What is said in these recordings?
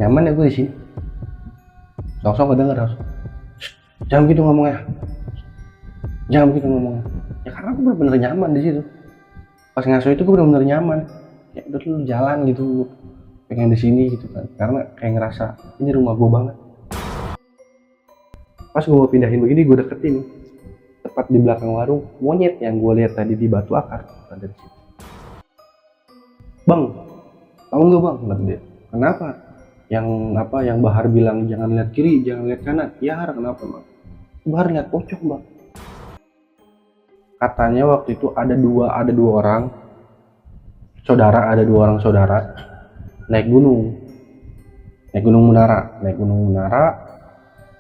nyaman ya gue di sini. Sok-sok kedenger harus. Jangan gitu ngomongnya. Jangan begitu ngomongnya. Ya karena gue bener-bener nyaman di situ. Pas ngaso itu gue bener-bener nyaman. Ya udah lu jalan gitu, pengen di sini gitu kan. Karena kayak ngerasa ini rumah gue banget. Pas gue mau pindahin begini, gue deketin tepat di belakang warung monyet yang gue lihat tadi di batu akar ada di situ. Bang, tahu nggak bang? Kata dia. Kenapa? Yang Bahar bilang jangan lihat kiri, jangan lihat kanan. Ya kenapa bang? Bahar lihat pocong bang. Katanya waktu itu ada dua orang saudara, naik gunung Munara,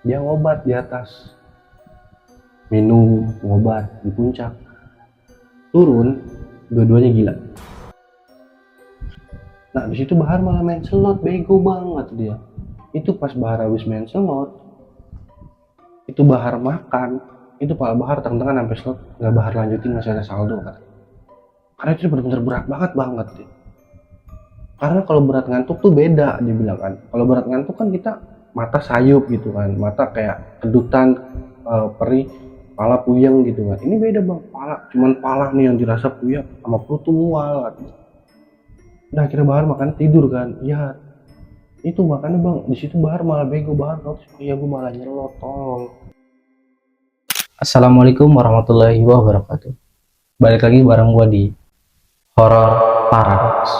dia ngobat di atas, minum ngobat di puncak, turun dua-duanya gila. Nah di situ Bahar malah main slot, bego banget dia. Itu pas Bahar habis main slot, itu Bahar makan, itu Pak Bahar tengah-tengah sampai slot, nggak Bahar lanjutin, masih ada saldo kan. Karena itu benar-benar berat banget dia. Karena kalau berat ngantuk tuh beda dibilang kan. Kalau berat ngantuk kan kita mata sayup gitu kan, mata kayak kedutan, perih, pala puyeng gitu kan. Ini beda bang, cuman pala nih yang dirasa puyeng, sama perut tuh mual kan. Nah akhirnya Bahar makan tidur kan. Ya itu makanya bang, di situ Bahar malah bego, Bahar notice, iya gue malah nyelot, tolol. Assalamualaikum warahmatullahi wabarakatuh. Balik lagi bareng gua di Horror Paradox.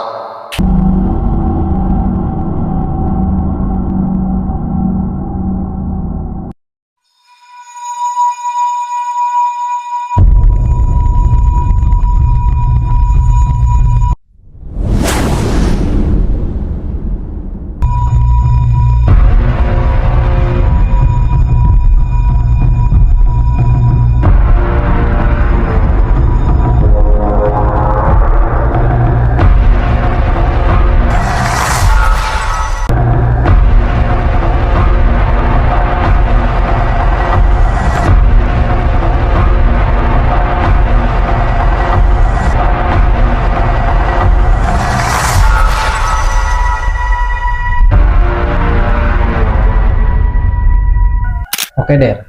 Oke Der,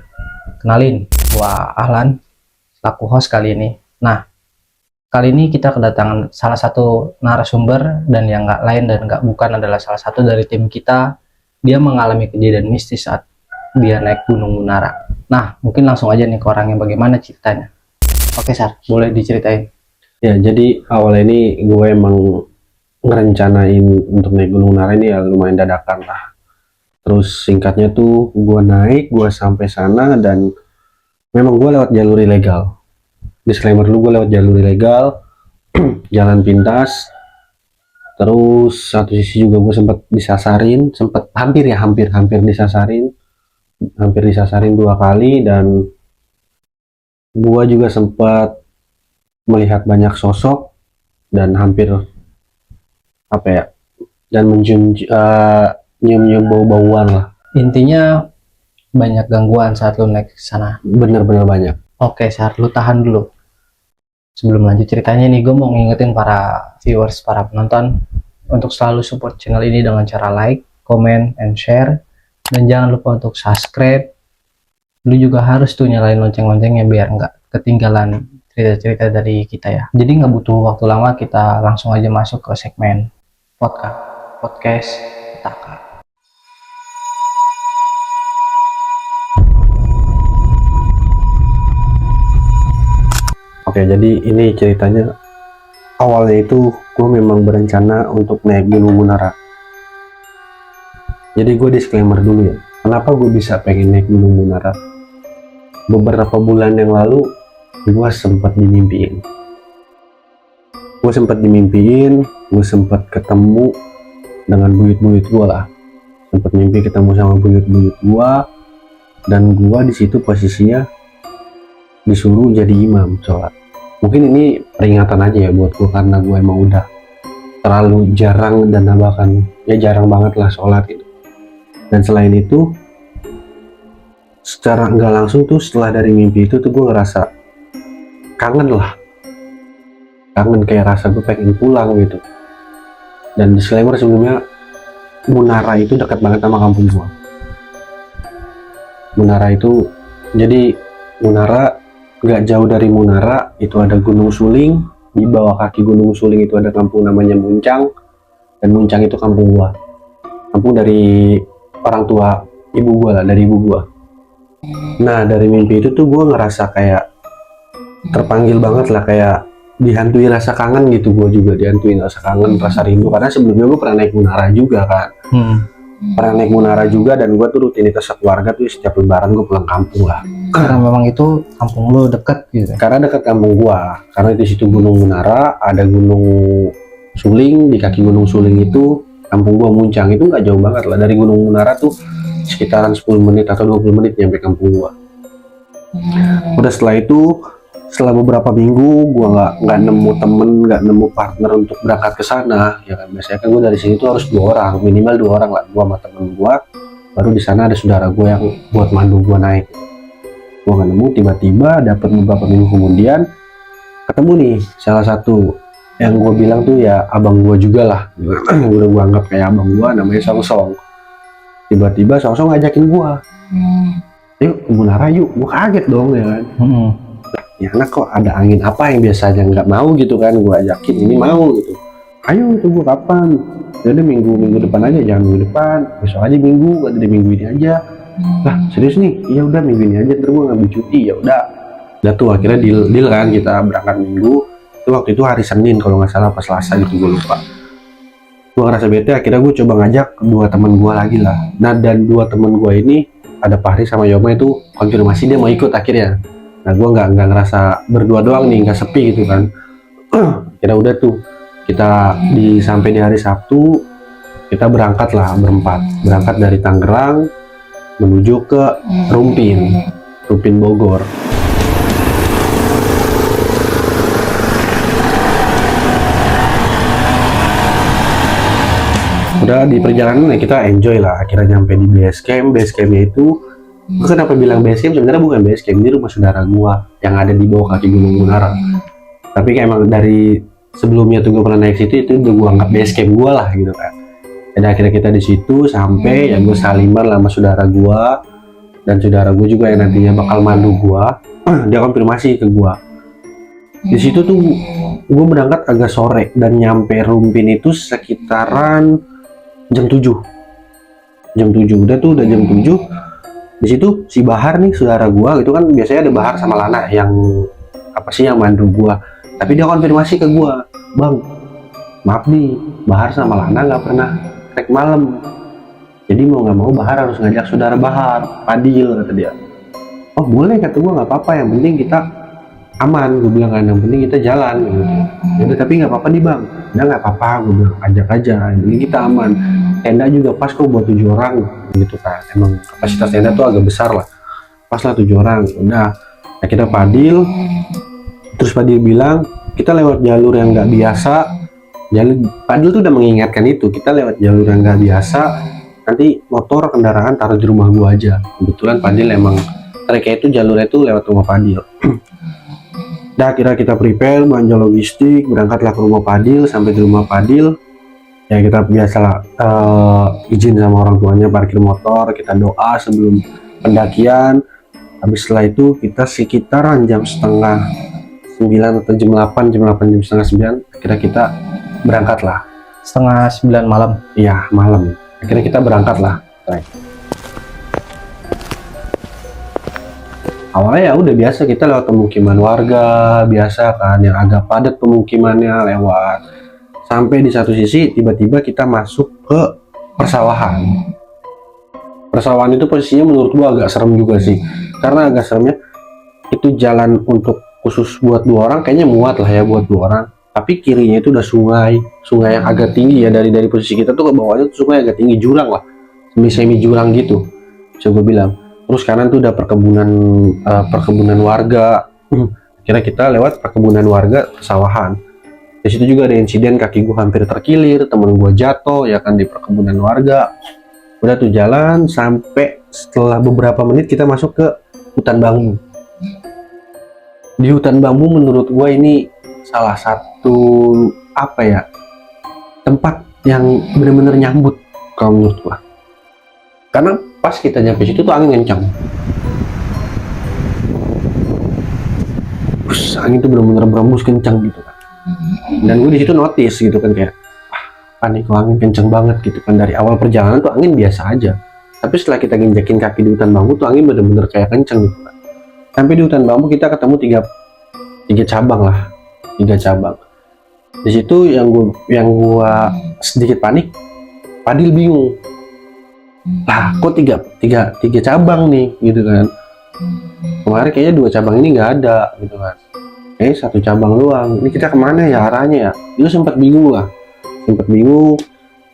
kenalin, gua Ahlan, selaku host kali ini. Nah, kali ini kita kedatangan salah satu narasumber, dan yang nggak lain dan nggak bukan adalah salah satu dari tim kita. Dia mengalami kejadian mistis saat dia naik Gunung Munara. Nah, mungkin langsung aja nih ke orangnya, bagaimana ceritanya. Oke Sar, boleh diceritain? Ya, jadi awal ini gue emang ngerencanain untuk naik Gunung Munara ini ya lumayan dadakan lah. Terus singkatnya tuh gue sampai sana dan memang gue lewat jalur ilegal. Disclaimer dulu, gue lewat jalur ilegal, jalan pintas. Terus satu sisi juga gue sempat disasarin, hampir disasarin 2 kali, dan gue juga sempat melihat banyak sosok dan hampir dan nyium bau-bauan lah. Intinya banyak gangguan saat lu naik ke sana. Bener-bener banyak. Oke Sar, lu tahan dulu. Sebelum lanjut ceritanya nih, gue mau ngingetin para viewers, para penonton, untuk selalu support channel ini dengan cara like, comment, and share. Dan jangan lupa untuk subscribe. Lu juga harus tuh nyalain lonceng-loncengnya biar nggak ketinggalan cerita-cerita dari kita ya. Jadi nggak butuh waktu lama, kita langsung aja masuk ke segmen podcast Petaka. Oke, jadi ini ceritanya. Awalnya itu gue memang berencana untuk naik Gunung Munara. Jadi gue disclaimer dulu ya, kenapa gue bisa pengen naik Gunung Munara. Beberapa bulan yang lalu gue sempat dimimpiin, gue sempat ketemu dengan buyut-buyut gue lah, sempat mimpi ketemu sama buyut-buyut gue, dan gue di situ posisinya disuruh jadi imam sholat. Mungkin ini peringatan aja ya buat gue, karena gue emang udah terlalu jarang dan bahkan ya jarang banget lah sholat gitu. Dan selain itu, secara nggak langsung tuh setelah dari mimpi itu tuh gue ngerasa kangen kayak rasa gue pengen pulang gitu. Dan disclaimer sebelumnya, Munara itu dekat banget sama kampung gua. Munara itu, jadi Munara nggak jauh dari Munara itu ada Gunung Suling. Di bawah kaki Gunung Suling itu ada kampung namanya Muncang, dan Muncang itu kampung gua. Kampung dari orang tua ibu gua lah, dari ibu gua. Nah, dari mimpi itu tuh gua ngerasa kayak terpanggil banget lah, kayak dihantui rasa kangen gitu. Gue juga dihantui rasa kangen, rasa rindu, karena sebelumnya gue pernah naik Munara juga kan. Pernah naik Munara juga, dan gue tuh rutinitas keluarga tuh setiap lebaran gue pulang kampung lah, Karena memang itu kampung lo deket gitu. karena dekat kampung gue. Karena di situ Gunung Munara, ada Gunung Suling. Di kaki Gunung Suling itu kampung gue Muncang. Itu nggak jauh banget lah dari Gunung Munara tuh, sekitaran 10 menit atau 20 menit nyampe kampung gue. Udah setelah itu, setelah beberapa minggu gue nggak nemu temen, nggak nemu partner untuk berangkat ke sana, ya kan. Biasanya kan gue dari sini tuh harus 2 orang, minimal 2 orang lah, gue sama temen gue. Baru di sana ada saudara gue yang buat mandu gue naik. Gue nggak nemu, tiba-tiba dapet beberapa minggu kemudian ketemu nih salah satu yang gue bilang tuh ya abang gue juga lah. Udah gue anggap kayak abang gue, namanya Songsong. Tiba-tiba Songsong ngajakin gue, yuk ke Munara yuk. Gue kaget dong, ya kan. Ya anak kok ada angin apa yang biasanya nggak mau gitu kan. Gue ajakin, ini mau gitu. Ayo, tunggu kapan? Jadi minggu depan aja, jangan minggu depan, besok aja minggu, ada di minggu ini aja. Lah serius nih? Iya udah minggu ini aja, terus gue ngambil cuti. Ya udah tuh akhirnya deal kan, kita berangkat minggu. Itu waktu itu hari Senin kalau nggak salah, pas Selasa gitu, gue lupa. Gue ngerasa bete, akhirnya gue coba ngajak 2 teman gue lagi lah. Nah, dan 2 teman gue ini, ada Fahri sama Yoma, itu konfirmasi dia mau ikut akhirnya. Nah, gue nggak ngerasa berdua doang nih, nggak sepi gitu kan. Kira udah tuh, kita sampai di hari Sabtu, kita berangkat lah berempat. Berangkat dari Tangerang menuju ke Rumpin Bogor. Udah di perjalanan ya kita enjoy lah, akhirnya nyampe di base campnya itu. Gue kenapa bilang base camp, sebenarnya bukan base camp, ini rumah saudara gua yang ada di bawah kaki Gunung Munara. Tapi kayak emang dari sebelumnya tuh gue pernah naik situ, itu udah gua anggap base camp gua lah gitu kan. Dan akhirnya kita di situ sampai, ya gue saliman lah sama saudara gua, dan saudara gua juga yang nantinya bakal mandu gua. Dia konfirmasi ke gua. Di situ tuh gue berangkat agak sore dan nyampe Rumpin itu sekitaran jam 7. Udah jam 7. Di situ si Bahar nih, saudara gua itu kan, biasanya ada Bahar sama Lana yang yang mandu gua. Tapi dia konfirmasi ke gua, "Bang, maaf nih, Bahar sama Lana nggak pernah trek malam. Jadi mau nggak mau Bahar harus ngajak saudara Bahar, Padil," kata dia. "Oh boleh," kata gua, "nggak apa-apa, yang penting kita aman." Gue bilang kan, yang penting kita jalan gitu. Yaudah, tapi nggak apa-apa nih bang. Udah nggak apa-apa, gue bilang, ajak aja, ini kita aman. Tenda juga pas kok buat 7 orang gitu kan. Emang kapasitas tenda tuh agak besar lah, pas lah 7 orang. Udah, nah kita Padil. Terus Padil bilang kita lewat jalur yang nggak biasa. Padil tuh udah mengingatkan itu, kita lewat jalur yang nggak biasa, nanti motor kendaraan taruh di rumah gua aja. Kebetulan Padil emang treknya itu, jalurnya itu lewat rumah Padil. Dah, kira kita prepare belanja logistik, berangkatlah ke rumah Padil. Sampai di rumah Padil, ya kita biasalah izin sama orang tuanya, parkir motor, kita doa sebelum pendakian. Habis setelah itu kita sekitaran jam setengah 9 atau jam 8, jam setengah 9, akhirnya kita berangkat lah. Setengah 9 malam. Iya, malam. Akhirnya kita berangkat lah. Awalnya ya udah biasa, kita lewat pemukiman warga biasa kan, yang agak padat pemukimannya, lewat sampai di satu sisi tiba-tiba kita masuk ke persawahan. Persawahan itu posisinya menurut gua agak serem juga sih, karena agak seremnya itu jalan untuk khusus buat 2 orang, kayaknya muat lah ya buat 2 orang. Tapi kirinya itu udah sungai yang agak tinggi ya, dari posisi kita tuh ke bawahnya tuh sungai agak tinggi, jurang lah, semi jurang gitu bisa gue bilang. Terus kanan tuh udah perkebunan warga. Kira kita lewat perkebunan warga, persawahan. Di situ juga ada insiden kaki gua hampir terkilir, temen gua jatuh ya kan di perkebunan warga. Udah tuh jalan sampai setelah beberapa menit kita masuk ke hutan bambu. Di hutan bambu menurut gua ini salah satu tempat yang benar-benar nyambut kalau menurut gua. Karena pas kita nyampe situ tuh angin kencang. Terus angin tuh bener-bener berembus kencang gitu kan. Dan gue di situ notice gitu kan kayak, panik kok angin kencang banget gitu kan. Dari awal perjalanan tuh angin biasa aja. Tapi setelah kita nginjakin kaki di hutan bambu tuh angin bener-bener kayak kencang gitu kan. Sampai di hutan bambu kita ketemu tiga cabang lah, 3 cabang. Di situ yang gua sedikit panik, Fadil bingung. Lah, kok tiga cabang nih gitu kan. Kemarin kayaknya 2 cabang ini nggak ada gitu kan. Kayaknya 1 cabang doang. Ini kita kemana ya arahnya ya? Itu sempat bingung lah. Sempat bingung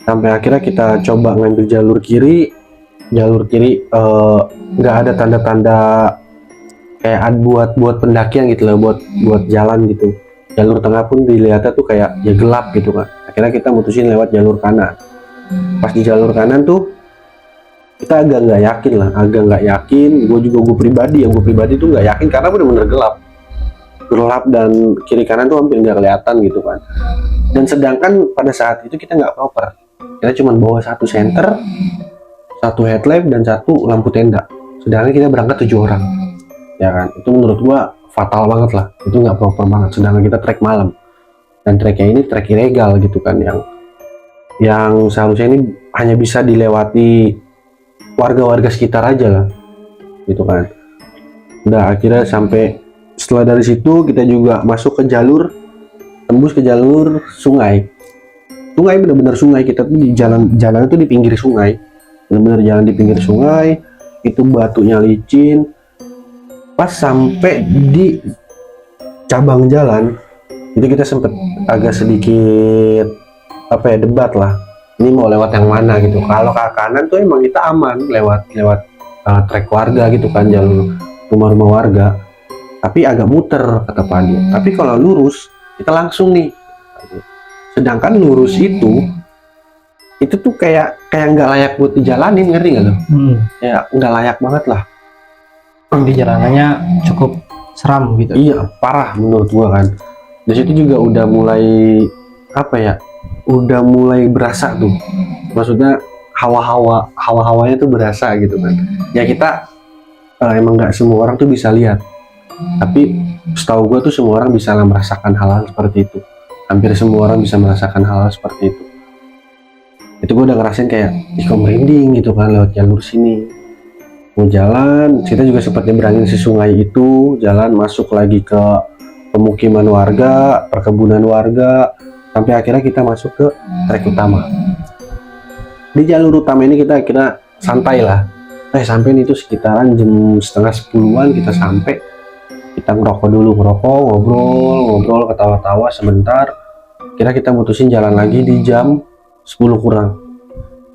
sampai akhirnya kita coba ngambil jalur kiri nggak ada tanda-tanda kayak buat pendakian gitu loh, buat jalan gitu. Jalur tengah pun dilihatnya tuh kayak ya gelap gitu kan. Akhirnya kita mutusin lewat jalur kanan. Pas di jalur kanan tuh kita agak nggak yakin. Gue pribadi tuh nggak yakin karena bener-bener gelap dan kiri kanan tuh hampir nggak kelihatan gitu kan. Dan sedangkan pada saat itu kita nggak proper, kita cuma bawa 1 senter, 1 headlamp dan 1 lampu tenda. Sedangkan kita berangkat 7 orang, ya kan. Itu menurut gua fatal banget lah, itu nggak proper banget. Sedangkan kita trek malam dan treknya ini trek ilegal gitu kan, yang seharusnya ini hanya bisa dilewati warga-warga sekitar aja lah gitu kan. Udah akhirnya setelah dari situ kita juga masuk ke tembus ke jalur sungai, bener-bener sungai. Kita tuh di jalan itu di pinggir sungai, bener-bener jalan di pinggir sungai. Itu batunya licin. Pas sampai di cabang jalan itu kita sempet agak sedikit debat lah, ini mau lewat yang mana gitu. Kalau ke kanan tuh emang kita aman lewat trek warga gitu kan, jalur rumah-rumah warga, tapi agak muter kata Pak Adi. Tapi kalau lurus kita langsung nih. Sedangkan lurus itu tuh kayak nggak layak buat dijalanin, ngerti nggak lo? Ya nggak layak banget lah. Di jalanannya cukup seram gitu. Iya, parah menurut gua kan. Di situ juga udah mulai berasa tuh. Maksudnya hawanya tuh berasa gitu kan. Ya kita emang nggak semua orang tuh bisa lihat. Tapi setahu gue tuh semua orang bisa merasakan hal-hal seperti itu. Hampir semua orang bisa merasakan hal-hal seperti itu. Itu gue udah ngerasain kayak kok merinding gitu kan lewat jalur sini. Mau jalan, kita juga sempat nyebrangin si sungai itu, jalan masuk lagi ke pemukiman warga, perkebunan warga, sampai akhirnya kita masuk ke trek utama. Di jalur utama ini kita akhirnya santai lah. Sampai itu sekitaran jam setengah 10-an kita sampai. Kita ngerokok, ngobrol, ketawa-tawa sebentar. Kira kita mutusin jalan lagi di jam 10 kurang.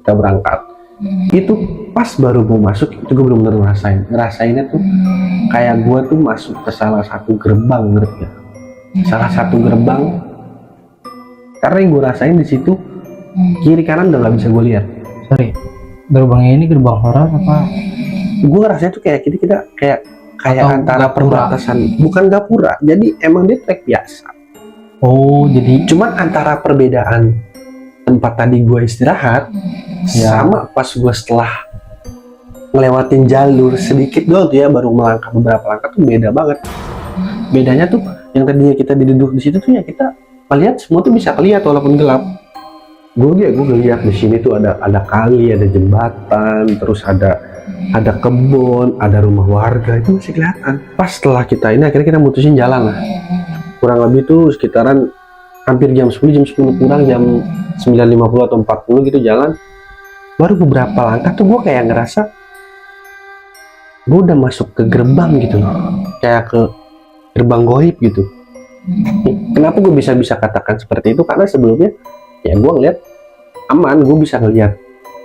Kita berangkat. Itu pas baru mau masuk, itu gue bener-bener ngerasainnya tuh kayak gue tuh masuk ke salah satu gerbang, ngerti ya? Salah satu gerbang. Karena yang gue rasain di situ kiri kanan udah nggak bisa gue lihat. Sorry, gerbangnya ini gerbang horor apa? Gue ngerasain tuh kayak kita kayak antara gapura. perbatasan, bukan gapura, jadi emang dia trek biasa. Oh, jadi Cuman antara perbedaan tempat tadi gue istirahat sama pas gue setelah ngelewatin jalur sedikit doang tuh ya, baru melangkah beberapa langkah tuh beda banget. Bedanya tuh yang tadinya kita duduk di situ tuh ya kita melihat semua tuh bisa kelihatan walaupun gelap. Gue ngeliat di sini tuh ada kali, ada jembatan, terus ada kebun, ada rumah warga, itu masih kelihatan. Pas setelah kita ini akhirnya kita mutusin jalan lah. Kurang lebih tuh sekitaran hampir jam 10 kurang, jam 9.50 atau 40 gitu jalan. Baru beberapa langkah tuh gue kayak ngerasa gue udah masuk ke gerbang gitu loh, kayak ke gerbang goib gitu. Kenapa gue bisa katakan seperti itu? Karena sebelumnya ya gue ngeliat aman, gue bisa ngeliat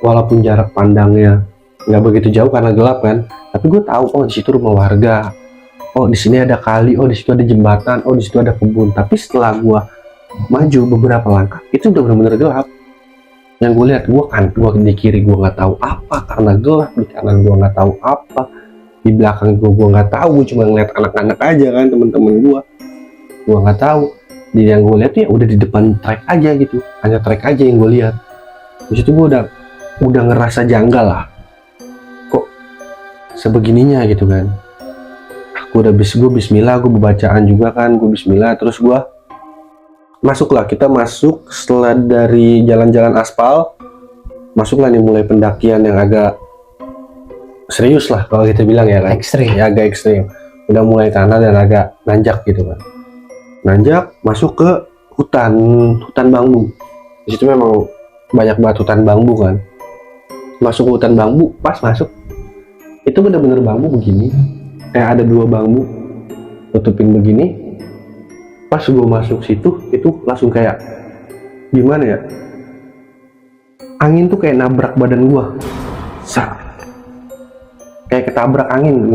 walaupun jarak pandangnya nggak begitu jauh karena gelap kan, tapi gue tahu di situ rumah warga, di sini ada kali, di situ ada jembatan, di situ ada kebun. Tapi setelah gue maju beberapa langkah itu udah benar-benar gelap. Yang gue lihat, gue di kiri gue nggak tahu apa karena gelap, di kanan gue nggak tahu apa, di belakang gue nggak tahu. Gue cuma ngeliat anak-anak aja kan, temen-temen gue nggak tahu. Di yang gue lihat ya udah di depan trek aja gitu, hanya trek aja yang gue lihat. Di situ gue udah udah ngerasa janggal lah, kok sebegininya gitu kan. Gue bismillah, gue bacaan juga kan, gue bismillah, terus gue masuklah, kita masuk setelah dari jalan-jalan aspal, masuklah nih mulai pendakian yang agak serius lah kalau kita bilang ya kan, Ekstrim. ya agak ekstrim, udah mulai tanah dan agak nanjak gitu kan, nanjak masuk ke hutan bambu. Di situ memang banyak banget hutan bambu kan, masuk ke hutan bambu, pas masuk itu bener-bener bambu begini, kayak ada 2 bambu tutupin begini. Pas gue masuk situ itu langsung kayak gimana ya, angin tuh kayak nabrak badan gue, kayak ketabrak angin.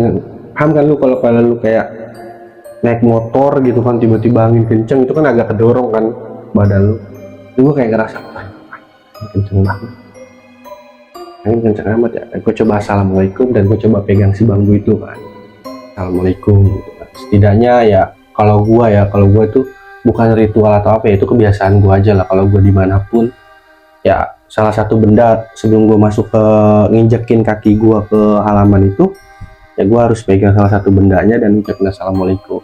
Paham kan lu kalau lu kayak naik motor gitu kan, tiba-tiba angin kenceng, itu kan agak kedorong kan badan lu. Itu gue kayak ngerasa angin kenceng banget, angin kenceng amat ya. Gue coba assalamualaikum dan gue coba pegang si bambu itu kan, assalamualaikum gitu kan. Setidaknya ya kalau gue tuh bukan ritual atau apa ya, itu kebiasaan gue aja lah. Kalau gue dimanapun ya, salah satu benda sebelum gue masuk ke nginjekin kaki gue ke halaman itu ya, gue harus pegang salah satu bendanya dan ucapin assalamualaikum.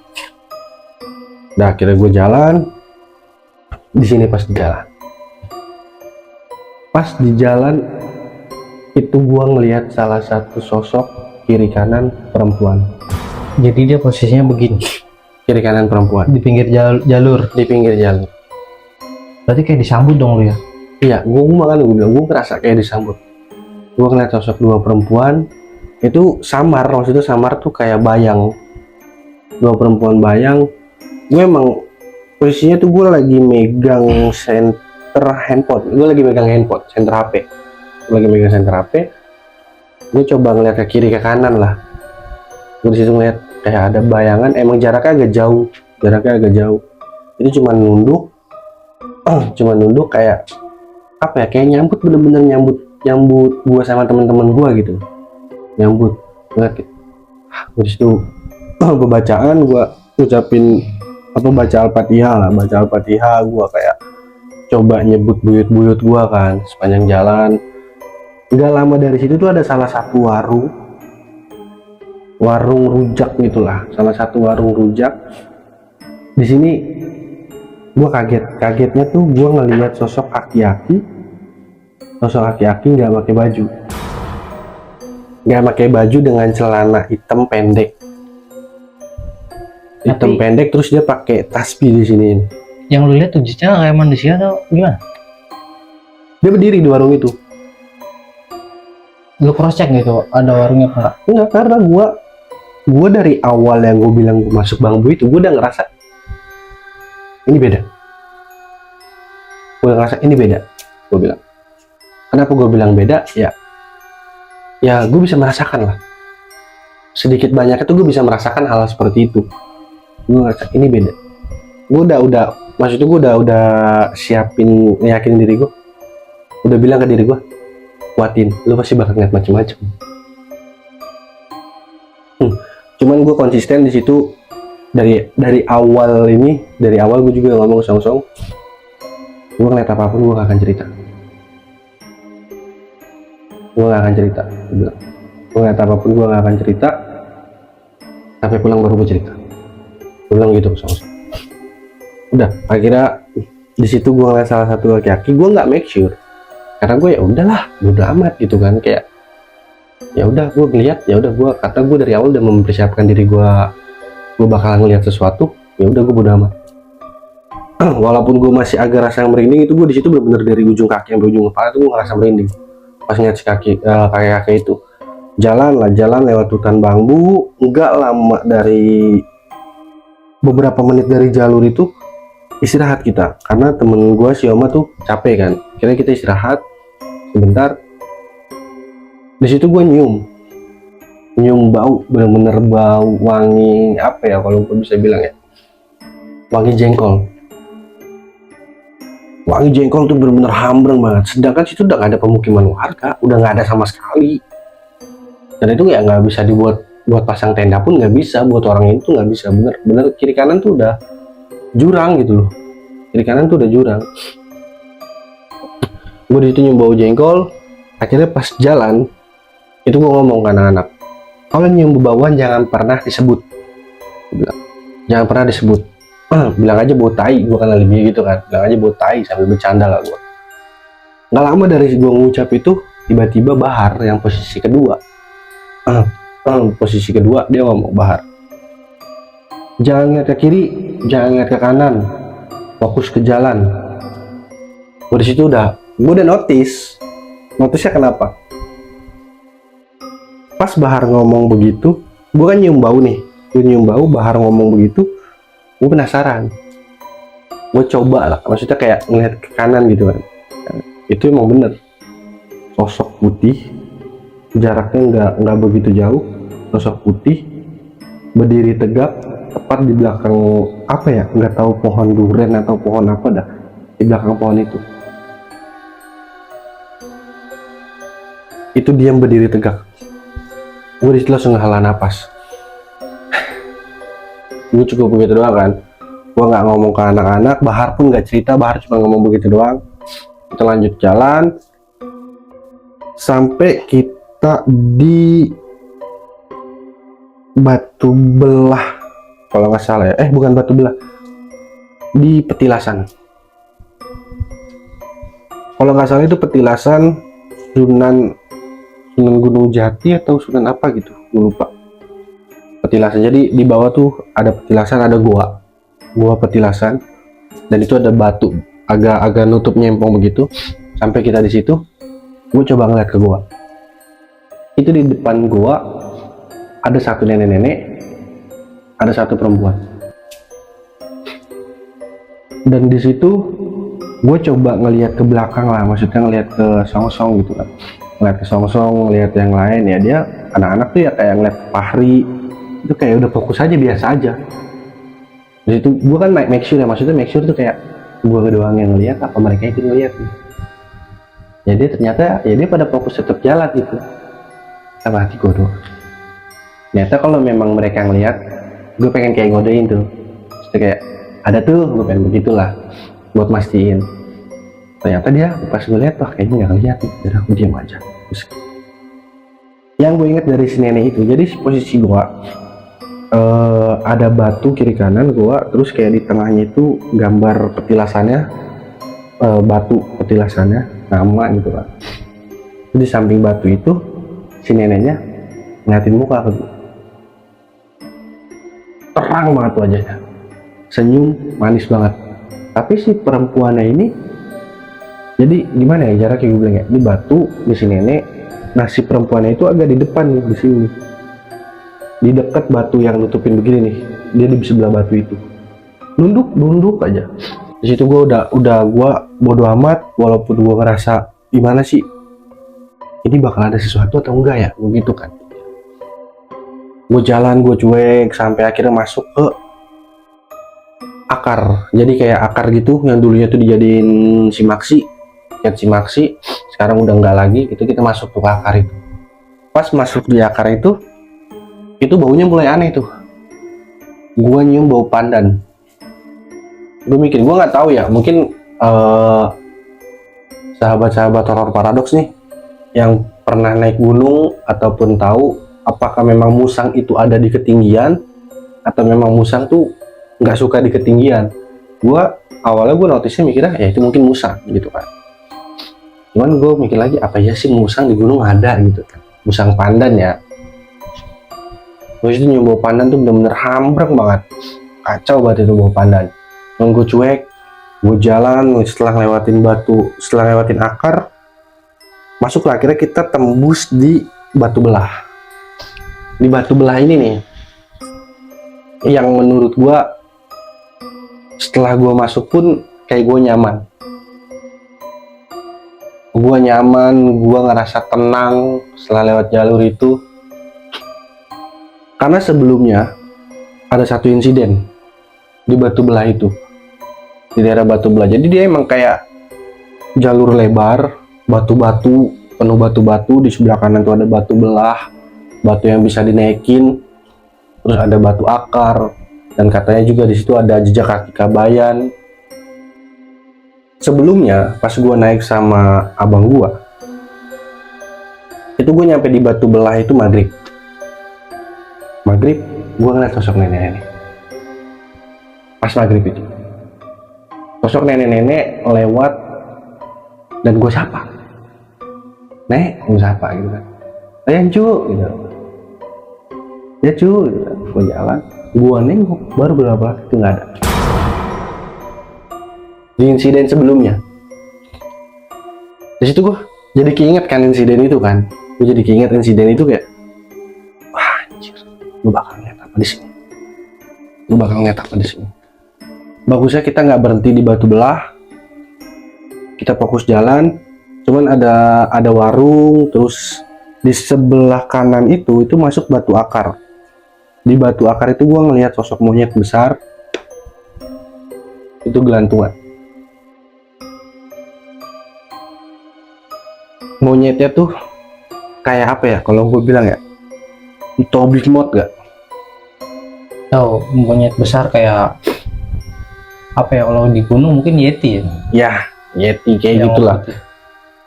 Nah akhirnya gue jalan di sini. Pas di jalan itu gue ngelihat salah satu sosok kiri kanan perempuan. Jadi dia posisinya begini Kiri kanan perempuan di pinggir jalur. di pinggir jalan. Berarti kayak disambut dong lu ya? Iya, gue bilang gue ngerasa kayak disambut. Gue ngeliat sosok 2 perempuan itu samar, maksudnya samar tuh kayak bayang, 2 perempuan bayang. Gue emang posisinya tuh gue lagi megang center handphone, center HP. Gue lagi megang center HP. Gue coba ngeliat ke kiri ke kanan lah. Gue disitu ngeliat kayak ada bayangan, emang jaraknya agak jauh. Itu cuma nunduk kayak apa ya, kayak nyambut, bener-bener nyambut gua sama teman-teman gua gitu, nyambut ngeliat. Gue disitu bacaan, gua ucapin baca al-fatihah, gua kayak coba nyebut buyut gua kan sepanjang jalan. Nggak lama dari situ tuh ada salah satu warung rujak gitulah, di sini. Gue kagetnya tuh gue ngelihat sosok aki-aki nggak pakai baju dengan celana hitam pendek, terus dia pakai tasbih di sini. Yang lu lihat wujudnya kayak manusia atau gimana? Dia berdiri di warung itu. Lu cross check gitu ada warungnya apa enggak? Enggak, karena gue dari awal yang gue bilang gue masuk bambu itu, gue udah ngerasa ini beda. Gue bilang, kenapa gue bilang beda? Ya gue bisa merasakan lah, sedikit banyak itu gue bisa merasakan hal seperti itu. Gue ngerasa ini beda. Gue maksudnya gue udah siapin, yakin diri gue, udah bilang ke diri gue, kuatin, lu pasti bakal ngeliat macem-macem. Cuman gue konsisten di situ. Dari awal gue juga ngomong song-song, gue ngeliat apapun gue gak akan cerita. Gue ngeliat apapun gue gak akan cerita, sampai pulang baru gue cerita. Gue bilang gitu song-song. Udah, akhirnya di situ gue ngeliat salah satu laki-laki, gue nggak make sure, karena gue ya udahlah, bodo amat gitu kan, kayak ya udah gue ngeliat, kata gue dari awal udah mempersiapkan diri gue bakalan ngeliat sesuatu, ya udah gue bodo amat. Walaupun gue masih agak rasa merinding, itu gue di situ benar-benar dari ujung kaki sampai ujung kepala tuh gue ngerasa merinding pas ngeliat si kakek itu jalan lewat hutan bambu. Nggak lama, dari beberapa menit dari jalur itu istirahat kita, karena temen gue si Oma tuh capek kan, kira kita istirahat sebentar. Di situ gue nyium bau, bener-bener bau wangi apa ya, kalau gue bisa bilang ya, wangi jengkol tuh bener-bener hambreng banget. Sedangkan situ udah gak ada pemukiman warga, udah gak ada sama sekali, dan itu ya nggak bisa dibuat pasang tenda pun nggak bisa, buat orang itu nggak bisa. Bener kiri kanan tuh udah jurang gitu loh, Gue di situ nyium bau jengkol. Akhirnya pas jalan itu gue ngomong ke anak-anak, kalau nyium bau-bauan jangan pernah disebut. Gua bilang, jangan pernah disebut. Bilang aja bau tai, gue kan lebih gitu kan, bilang aja bau tai sambil bercanda lah gue. Nggak lama dari gue ngucap itu, tiba-tiba Bahar yang posisi kedua, posisi kedua dia ngomong, Bahar, jangan lihat ke kiri, jangan lihat ke kanan, fokus ke jalan. Gue disitu gue udah notisnya kenapa? Pas Bahar ngomong begitu, gue kan nyium bau nih, Bahar ngomong begitu, gue penasaran, gue coba lah, maksudnya kayak ngeliat ke kanan gitu kan, itu emang bener, sosok putih, jaraknya nggak begitu jauh, sosok putih, berdiri tegap, tepat di belakang apa ya, nggak tahu pohon duren atau pohon apa dah, di belakang pohon itu diam berdiri tegak. Gue disitu langsung ngehela napas. Gue cukup begitu doang kan, gue nggak ngomong ke anak-anak, Bahar pun nggak cerita, Bahar cuma ngomong begitu doang. Kita lanjut jalan sampai kita di Batu Belah kalau nggak salah ya, bukan Batu Belah, di Petilasan. Kalau nggak salah itu Petilasan Sunan Gunung Jati atau Sunan apa gitu, gue lupa. Petilasan, jadi di bawah tuh ada petilasan, ada gua petilasan, dan itu ada batu agak nutup nyempong begitu. Sampai kita di situ, gue coba ngeliat ke gua. Itu di depan gua ada satu nenek-nenek, ada satu perempuan. Dan di situ gue coba ngeliat ke belakang lah, maksudnya ngeliat ke song-song gitu kan, ngeliat ke song-song, ngeliat yang lain ya, dia anak-anak tuh ya kayak ngeliat Fahri itu kayak udah fokus aja, biasa aja. Di situ gue kan make sure ya, maksudnya make sure tuh kayak gue doang yang ngeliat apa mereka ikut ngeliat nih. Jadi ternyata ya dia pada fokus tetap jalan gitu, sama hati gue doang. Ternyata kalau memang mereka ngeliat, gue pengen kayak ngodein tuh, jadi kayak ada tuh, gue pengen begitulah buat mastiin. Ternyata dia pas gue lihat, wah kayaknya nggak ngeliat nih, jadi aku diam aja. Terus yang gue inget dari si nenek itu, jadi posisi gue ada batu kiri kanan gua, terus kayak di tengahnya itu gambar petilasannya, batu petilasannya, nama gitu kan. Di samping batu itu si neneknya ngeliatin muka ke gua, terang banget wajahnya, senyum manis banget. Tapi si perempuannya ini, jadi gimana ya jaraknya, gue bilang ya, ini batu di si nenek, nah si perempuannya itu agak di depan nih, di sini, di dekat batu yang nutupin begini nih, dia di sebelah batu itu, nunduk aja. Di situ gue udah gue bodo amat, walaupun gue ngerasa gimana sih, ini bakal ada sesuatu atau enggak ya, begitu kan. Gue jalan, gue cuek sampai akhirnya masuk ke akar. Jadi kayak akar gitu yang dulunya tuh dijadiin simaksi, sekarang udah enggak lagi. Itu kita masuk tuh ke akar itu. Pas masuk di akar itu baunya mulai aneh tuh. Gua nyium bau pandan. Gue mikir, gue nggak tahu ya, mungkin sahabat-sahabat horor paradoks nih yang pernah naik gunung ataupun tahu apakah memang musang itu ada di ketinggian atau memang musang tuh nggak suka di ketinggian. Awalnya gue notisnya mikirnya ya itu mungkin musang gitu kan. Cuman gue mikir lagi, apa ya sih musang di gunung ada gitu kan, musang pandan ya. Gue itu nyoba pandan tuh bener-bener hambreng banget, kacau banget itu bau pandan. Dan gue cuek, gue jalan setelah lewatin batu, setelah lewatin akar, masuk lah, akhirnya kita tembus di Batu Belah. Di Batu Belah ini nih, yang menurut gue setelah gue masuk pun kayak gue nyaman. Gue ngerasa tenang setelah lewat jalur itu. Karena sebelumnya ada satu insiden di Batu Belah itu, di daerah Batu Belah. Jadi dia emang kayak jalur lebar, batu-batu, penuh batu-batu. Di sebelah kanan tuh ada batu belah, batu yang bisa dinaikin, terus ada batu akar, dan katanya juga di situ ada jejak kaki kabayan. Sebelumnya pas gua naik sama abang gua, itu gue nyampe di Batu Belah itu maghrib. Gue ngeliat sosok nenek-nenek. Pas maghrib itu, sosok nenek-nenek lewat dan gue sapa, nek, gue sapa gitu kan. Ayo cu, gitu. Ya cu, gitu kan. Gue jalan, gue nengok, baru berapa lama itu nggak ada. Di insiden sebelumnya, di situ gue jadi keinget kan insiden itu kan. Gue jadi keinget insiden itu kayak, wah anjir, gue bakal ngeliat apa di sini. Bagusnya kita nggak berhenti di Batu Belah, kita fokus jalan. Cuman ada warung, terus di sebelah kanan itu masuk Batu Akar. Di Batu Akar itu gue ngelihat sosok monyet besar, itu gelantungan. Monyetnya tuh kayak apa ya? Kalau gue bilang ya, tau Big Mouth gak? Tahu monyet besar kayak apa ya, kalau di gunung mungkin Yeti ya. Ya, Yeti kayak Yang gitulah. putih.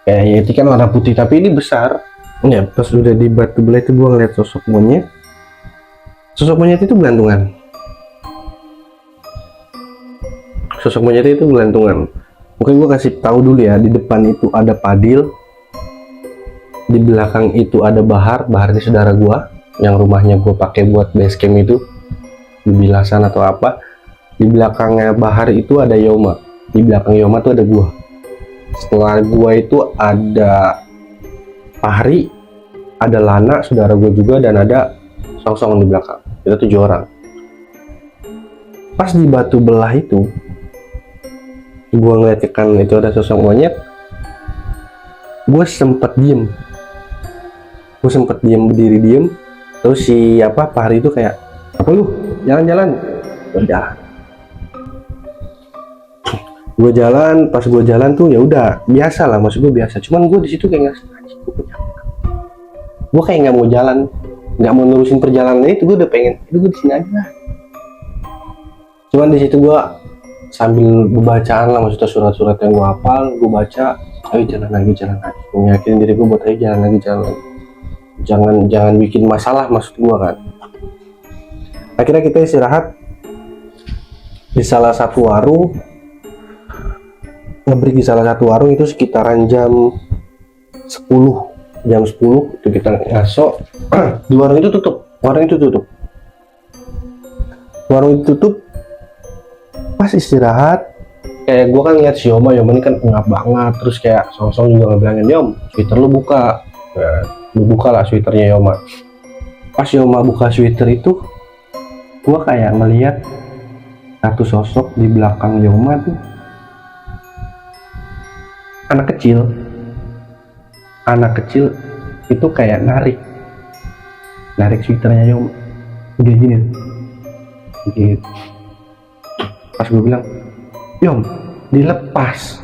Kayak Yeti kan warna putih, tapi ini besar. Ya, pas udah di Batu Belah itu gue ngeliat sosok monyet. Sosok monyet itu gelantungan. Mungkin gue kasih tahu dulu ya, di depan itu ada Padil. Di belakang itu ada Bahar ini saudara gue, yang rumahnya gue pakai buat base camp itu, di Bilasan atau apa. Di belakangnya Bahar itu ada Yoma. Di belakang Yoma tuh ada gua. Setelah gua itu ada Fahri, ada Lana, saudara gua juga, dan ada Song di belakang. Itu 7 orang. Pas di Batu Belah itu, gua ngeliat kan itu ada sosok monyet. Gua sempet diem, berdiri diem. Terus si Fahri itu kayak, apa lu? Jalan-jalan. Gue jalan, pas gue jalan tuh ya udah biasa lah, maksud gue biasa. Cuman gue di situ kayak gue kayak nggak mau jalan, nggak mau nerusin perjalanan itu. Gue udah pengen, gue di sini aja lah. Cuman di situ gue sambil bacaan lah, maksudnya surat-surat yang gue hafal, gue baca. Ayo jalan lagi, ngeyakinin diri gue buat ayo jalan lagi. Jangan bikin masalah, maksud gue kan. Akhirnya kita istirahat di salah satu warung. Ngebreak di salah satu warung itu sekitaran jam 10 itu kita ngaso. Di warung itu tutup. Pas istirahat, kayak gue kan lihat si Yoma ini kan ngap banget. Terus kayak Song juga ngebilangin, Yom, sweater lu buka. Ya, lu buka lah sweaternya Yoma. Pas Yoma buka sweater itu, gue kayak melihat satu sosok di belakang Yoma tuh, anak kecil itu kayak narik sweaternya Yoma gini gitu. Pas gue bilang, Yom, dilepas,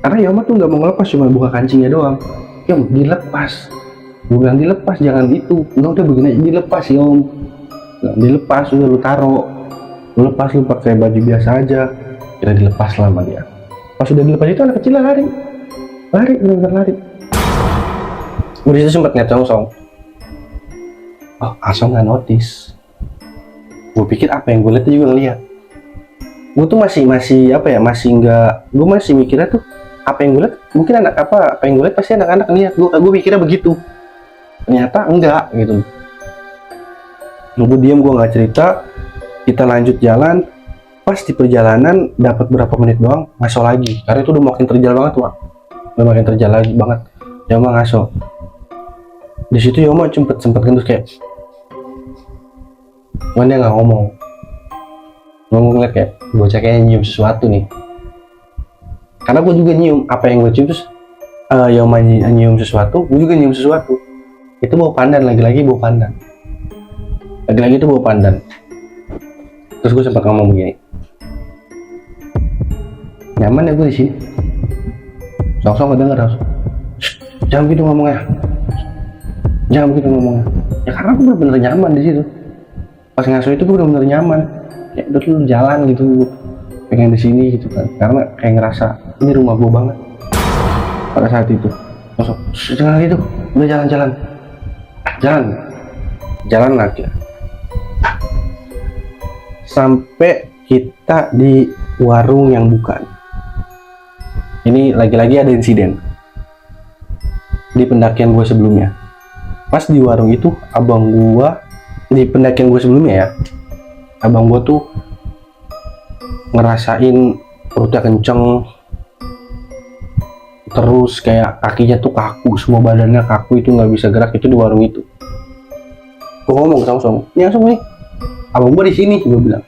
karena Yoma tuh nggak mau ngelepas, cuma buka kancingnya doang. Yom, dilepas. Gue bilang dilepas, jangan itu. Udah begini aja, dilepas Yom. Dilepas, udah lu taruh, lu lepas, lu pakai baju biasa aja. Kira dilepas lah sama dia. Pas udah dilepas itu anak kecil lari, bener-bener lari. Gue disitu sempet ngeliat Song. Oh, Asong nggak notice. Gue pikir apa yang gue lihat juga ngeliat. Gue tuh masih gue masih mikirnya tuh apa yang gue lihat mungkin apa yang gue lihat pasti anak-anak ngeliat. Gue pikirnya begitu. Ternyata enggak gitu. Gue diem, gue nggak cerita. Kita lanjut jalan. Pas di perjalanan dapat berapa menit doang ngaso lagi, karena itu udah makin terjal banget tuh, Yoma ngaso. Di situ Yoma sempet gendus kayak, cuman dia nggak ngomong. Gue ngeliat kayak bocah kayaknya nyium sesuatu nih, karena gue juga nyium apa yang gue cium. Terus Yoma nyium sesuatu, gue juga nyium sesuatu. Itu bau pandan, lagi-lagi itu bau pandan. Terus gue sempat ngomong begini, nyaman ya gue di sini. Song denger langsung, jangan begitu ngomongnya. Ya karena aku bener-bener nyaman di situ. Pas ngasuh itu gue bener-bener nyaman. Ya udah lu jalan gitu, pengen di sini gitu kan. Karena kayak ngerasa ini rumah gue banget pada saat itu. Song, jangan gitu. udah jalan lagi sampai kita di warung yang bukan. Ini lagi-lagi ada insiden di pendakian gue sebelumnya. Pas di warung itu abang gue, di pendakian gue sebelumnya ya, abang gue tuh ngerasain perutnya kenceng, terus kayak kakinya tuh kaku, semua badannya kaku, itu nggak bisa gerak. Itu di warung itu. Gue ngomong ke Song, ini langsung nih, abang gue di sini. Gue bilang,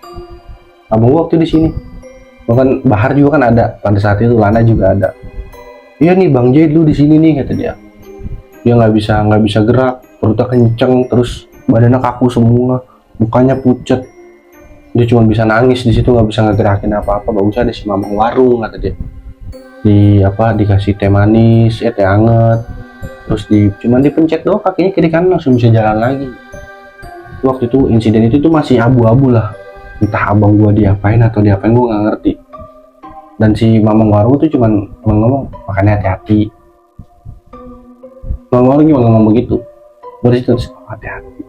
abang gue waktu di sini. Bahkan Bahar juga kan ada pada saat itu, Lana juga ada. Iya nih Bang Jade lu di sini nih, kata dia. Dia nggak bisa gerak, perutnya kenceng, terus badannya kaku semua, mukanya pucet. Dia cuma bisa nangis di situ, nggak bisa ngegerakin apa-apa. Bagusnya ada si mamang warung, kata dia. Dikasih teh manis, teh anget, terus cuman dipencet doang kakinya kiri kanan langsung bisa jalan lagi. Waktu itu insiden itu tuh masih abu-abu lah, entah abang gua diapain atau diapain gua nggak ngerti. Dan si mamang warung tuh cuman ngomong makanya hati-hati. Mamang warung cuma ngomong begitu. Gua disitu hati-hati.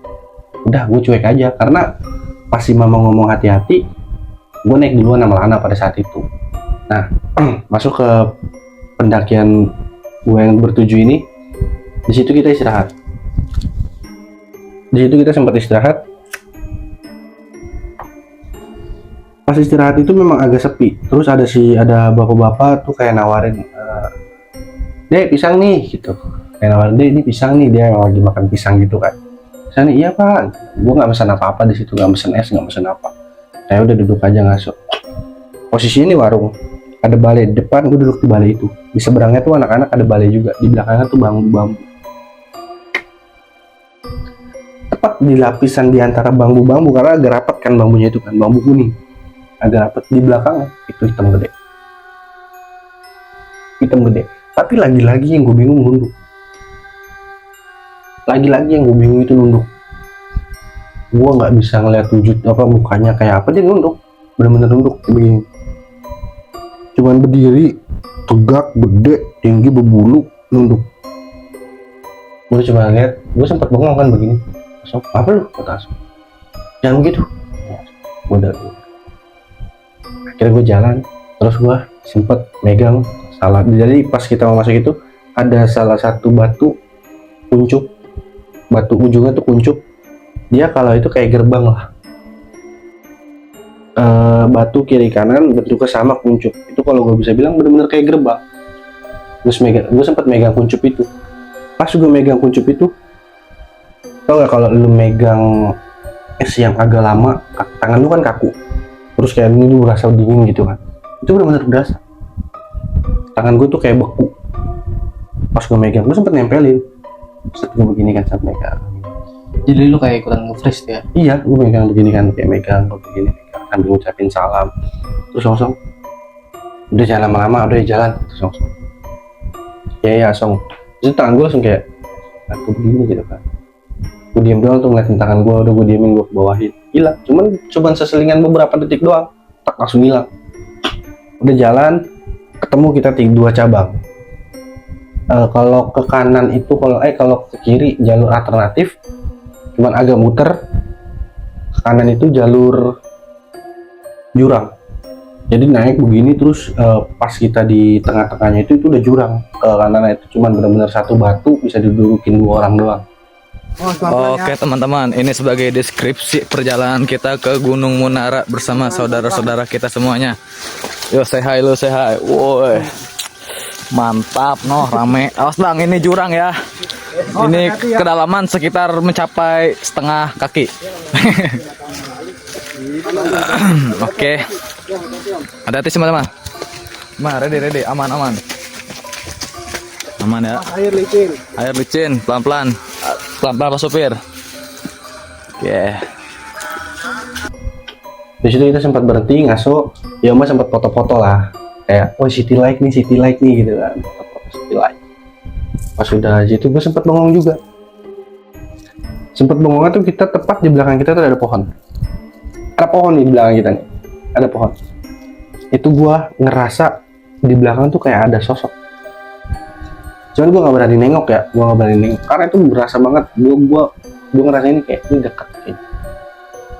Udah gue cuek aja karena pas si mamang ngomong hati-hati, gue naik duluan sama Lana pada saat itu. Nah, masuk ke pendakian gue yang bertuju ini. Di situ kita istirahat. Di situ kita sempat istirahat. Pas istirahat itu memang agak sepi. Terus ada bapak-bapak tuh kayak nawarin, "Dek, pisang nih," gitu. Kayak nawarin, "Dek, ini pisang nih." Dia lagi makan pisang gitu kan. Pisang nih, "Iya Pak." Gue nggak pesan apa-apa di situ, nggak pesan es, nggak pesan apa. Saya udah duduk aja ngasuk. Posisinya ini warung. Ada balai depan, gue duduk di balai itu. Di seberangnya tuh anak-anak ada balai juga. Di belakangnya tuh bambu-bambu. Tepat di lapisan di antara bambu-bambu, karena agak rapat kan bambunya itu kan, bambu kuning. Agak rapat di belakangnya itu hitam gede. Hitam gede. Tapi lagi-lagi yang gue bingung nunduk. Lagi-lagi yang gue bingung itu nunduk. Gue nggak bisa ngeliat wujud mukanya kayak apa, dia nunduk. Bener-bener nunduk begini. Cuman berdiri, tegak, gede, tinggi, berbulu, nunduk. Gue cuma lihat, gue sempat bengong kan begini. Asok, apa lu? Kata Asok, jangan gitu. Gue udah. Akhirnya gue jalan, terus gue sempet megang salah. Jadi pas kita mau masuk itu, ada salah satu batu kuncup, batu ujungnya tuh kuncup. Dia kalau itu kayak gerbang lah. Batu kiri kanan bentuknya sama kuncup. Itu kalau gue bisa bilang bener-bener kayak gerbang. Terus gue sempat megang kuncup itu. Pas gue megang kuncup itu, tau gak kalau lu megang es yang agak lama, tangan lu kan kaku. Terus kayak ini lu berasa dingin gitu kan. Itu bener-bener berasa. Tangan gue tuh kayak beku. Pas gue megang, gue sempet nempelin. Terus gue begini kan saat megang. Jadi lu kayak ikutan nge-freeze ya? Iya, gue megang begini kan, kayak megang begini. Sambil ngucapin salam, terus langsung udah jalan lama-lama, udah jalan terus langsung ya langsung, terus tangan gue langsung kayak aku begini gitu kan. Gue diem doang tuh ngeliatin tangan gue, udah gue diemin, gue kebawahin, hilang. Cuman seselingan beberapa detik doang, tak langsung hilang. Udah jalan, ketemu kita dua cabang. Kalau ke kanan itu, kalau ke kiri jalur alternatif, cuman agak muter. Ke kanan itu jalur jurang, jadi naik begini terus pas kita di tengah-tengahnya itu udah jurang. Ke kanan itu cuman benar-benar satu batu bisa didudukin 2 orang doang. Oke teman-teman, ini sebagai deskripsi perjalanan kita ke Gunung Munara bersama saudara-saudara kita semuanya. Yo say hi, lu say hi. Woi, mantap noh, rame. Awas bang, ini jurang ya. Ini kedalaman sekitar mencapai setengah kaki. Oke. Hati-hati semua teman. Ready, aman. Aman ya. Air licin, pelan-pelan Pak sopir. Oke. Di situ kita sempat berhenti ngaso, ya Mas sempat foto-foto lah. Kayak, city light nih gitu kan. Foto-foto city light. Pas udah situ gue sempat bengong juga. Bengongnya tuh kita tepat di belakang kita tuh ada pohon. Ada pohon nih di belakang kita nih. Ada pohon. Itu gua ngerasa di belakang tuh kayak ada sosok. Cuman gue nggak berani nengok ya, gue nggak berani nengok karena itu berasa banget. Gue ngerasa ini kayak ini dekat kayak.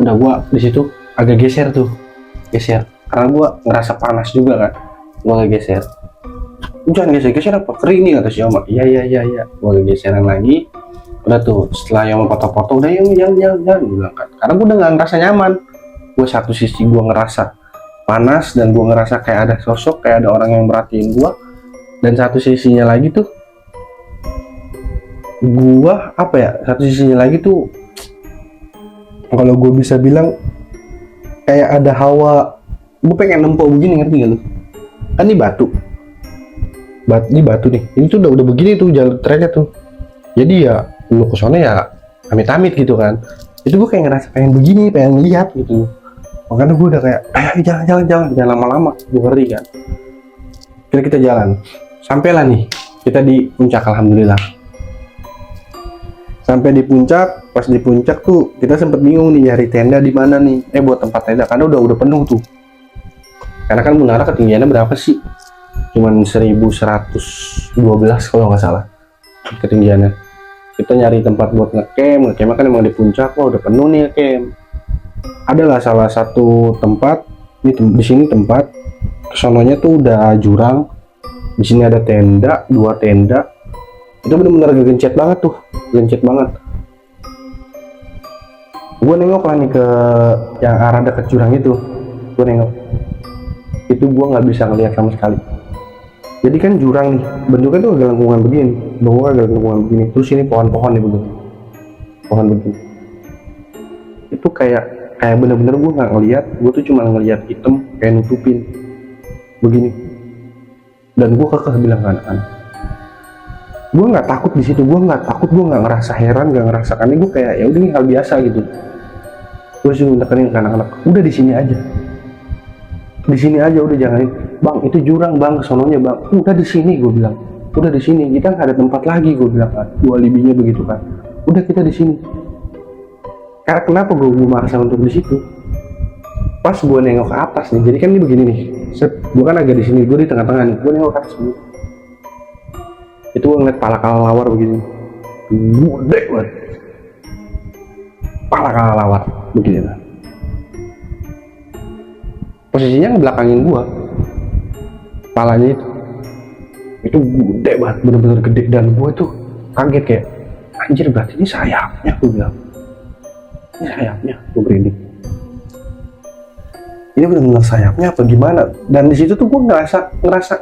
Udah gue di situ agak geser karena gue ngerasa panas juga kan. Gue agak geser. Jangan geser apa, kering nih kata si Oma. Iya. Gue agak geseran lagi. Udah tuh setelah yang foto-foto udah yang jalan gue bilang kan. Karena gue udah nggak ngerasa nyaman. Gue satu sisi gue ngerasa panas dan gue ngerasa kayak ada sosok, kayak ada orang yang merhatiin gue. Dan satu sisinya lagi tuh gua apa ya, satu sisinya lagi tuh kalau gue bisa bilang kayak ada hawa, gue pengen nempel begini, ngerti gak lu? Kan ini batu nih, ini tuh udah begini tuh jalur treknya tuh, jadi ya lu kesana ya amit-amit gitu kan. Itu gue kayak ngerasa pengen begini, pengen lihat gitu, makanya gue udah kayak jangan lama-lama, gue ngeri kan. Kita jalan sampailah nih kita di puncak, alhamdulillah. Sampai di puncak, pas di puncak tuh kita sempet bingung nih nyari tenda di mana nih, buat tempat tenda karena udah penuh tuh. Karena kan menara ketinggiannya berapa sih? Cuman 1112 kalau nggak salah ketinggiannya. Kita nyari tempat buat ngecamp kan emang di puncak, udah penuh nih ngecamp. Adalah salah satu tempat di sini tempat kesononya tuh udah jurang. Di sini ada tenda, 2 tenda. Itu bener-bener gencet banget. Gue nengok lah nih ke yang arah deket jurang itu. Gue nengok, itu gue nggak bisa ngelihat sama sekali. Jadi kan jurang nih, bentuknya tuh agak lengkungan begini. Terus ini pohon-pohon nih begini, pohon begini. Itu kayak bener-bener gue nggak ngelihat. Gue tuh cuma ngelihat hitam kayak nutupin begini. Dan gue kekeh bilang ke anak-anak, gue nggak takut di situ, gue nggak ngerasa heran, nggak ngerasa aneh. Gue kayak ya udah ini hal biasa gitu. Gue sih ngetekenin ke anak-anak, udah di sini aja, udah jangan, bang itu jurang bang, kesononya bang, udah di sini. Gue bilang udah di sini, kita nggak ada tempat lagi. Gue bilang kan, gue alibinya begitu kan, udah kita di sini. Karena kenapa gue maksa untuk di situ? Pas gue nengok ke atas nih, jadi kan ini begini nih, gue kan agak di sini, gue di tengah-tengah nih, gue nengok ke atas begini. Itu gue ngeliat pala kelelawar begini, gede banget, pala kelelawar begini lah. Posisinya ngebelakangin gue, palanya itu gede banget, bener-bener gede. Dan gue tuh kaget kayak, anjir berarti ini sayapnya. Gue bilang, ini sayapnya. Gue berinding, ini bener-bener sayapnya apa gimana. Dan di situ tuh gue ngerasa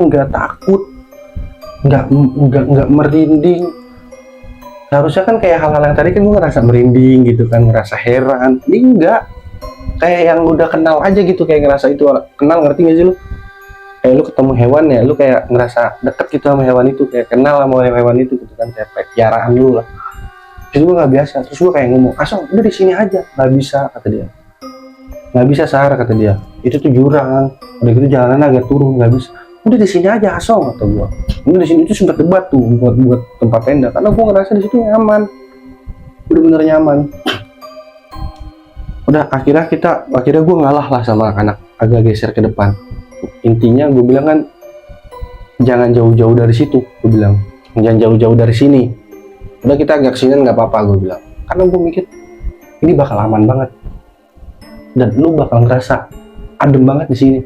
nggak takut, nggak merinding. Harusnya kan kayak hal-hal yang tadi kan gue ngerasa merinding gitu kan, ngerasa heran. Ini enggak, kayak yang udah kenal aja gitu, kayak ngerasa itu kenal, ngerti gak sih lu? Kayak lu ketemu hewan ya, lu kayak ngerasa deket gitu sama hewan itu, kayak kenal sama hewan itu gitu kan, kayak piaraan lu lah. Terus gue nggak biasa, terus gue kayak ngomong, asal udah di sini aja. Nggak bisa, kata dia. Nggak bisa Sar, kata dia. Itu tuh jurang, udah gitu jalanan agak turun, nggak bisa. Udah di sini aja asal, kata gua. Udah di sini, itu sempat debat tuh buat tempat tenda, karena gua ngerasa di situ nyaman, bener-bener nyaman. Udah akhirnya gua ngalah lah sama anak, agak geser ke depan. Intinya gua bilang kan, jangan jauh-jauh dari situ, gua bilang, jangan jauh-jauh dari sini. Udah kita agak kesini nggak apa-apa, gua bilang, karena gua mikir ini bakal aman banget, dan lu bakal ngerasa adem banget di sini.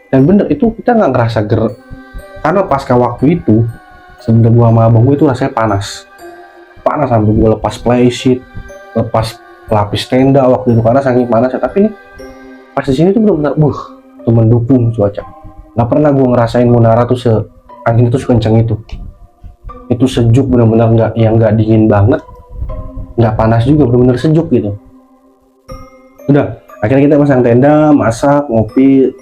Dan bener itu kita nggak ngerasa karena pasca waktu itu sebenarnya gua sama abang gue itu rasanya panas sampai gua lepas playsheet, lepas pelapis tenda waktu itu karena saking panasnya. Tapi ini pas di sini tuh benar-benar tuh mendukung cuaca. Nggak pernah gua ngerasain Munara tuh angin itu sekencang itu sejuk, benar-benar nggak dingin banget, nggak panas juga, benar-benar sejuk gitu. Udah akhirnya kita pasang tenda, masak, ngopi.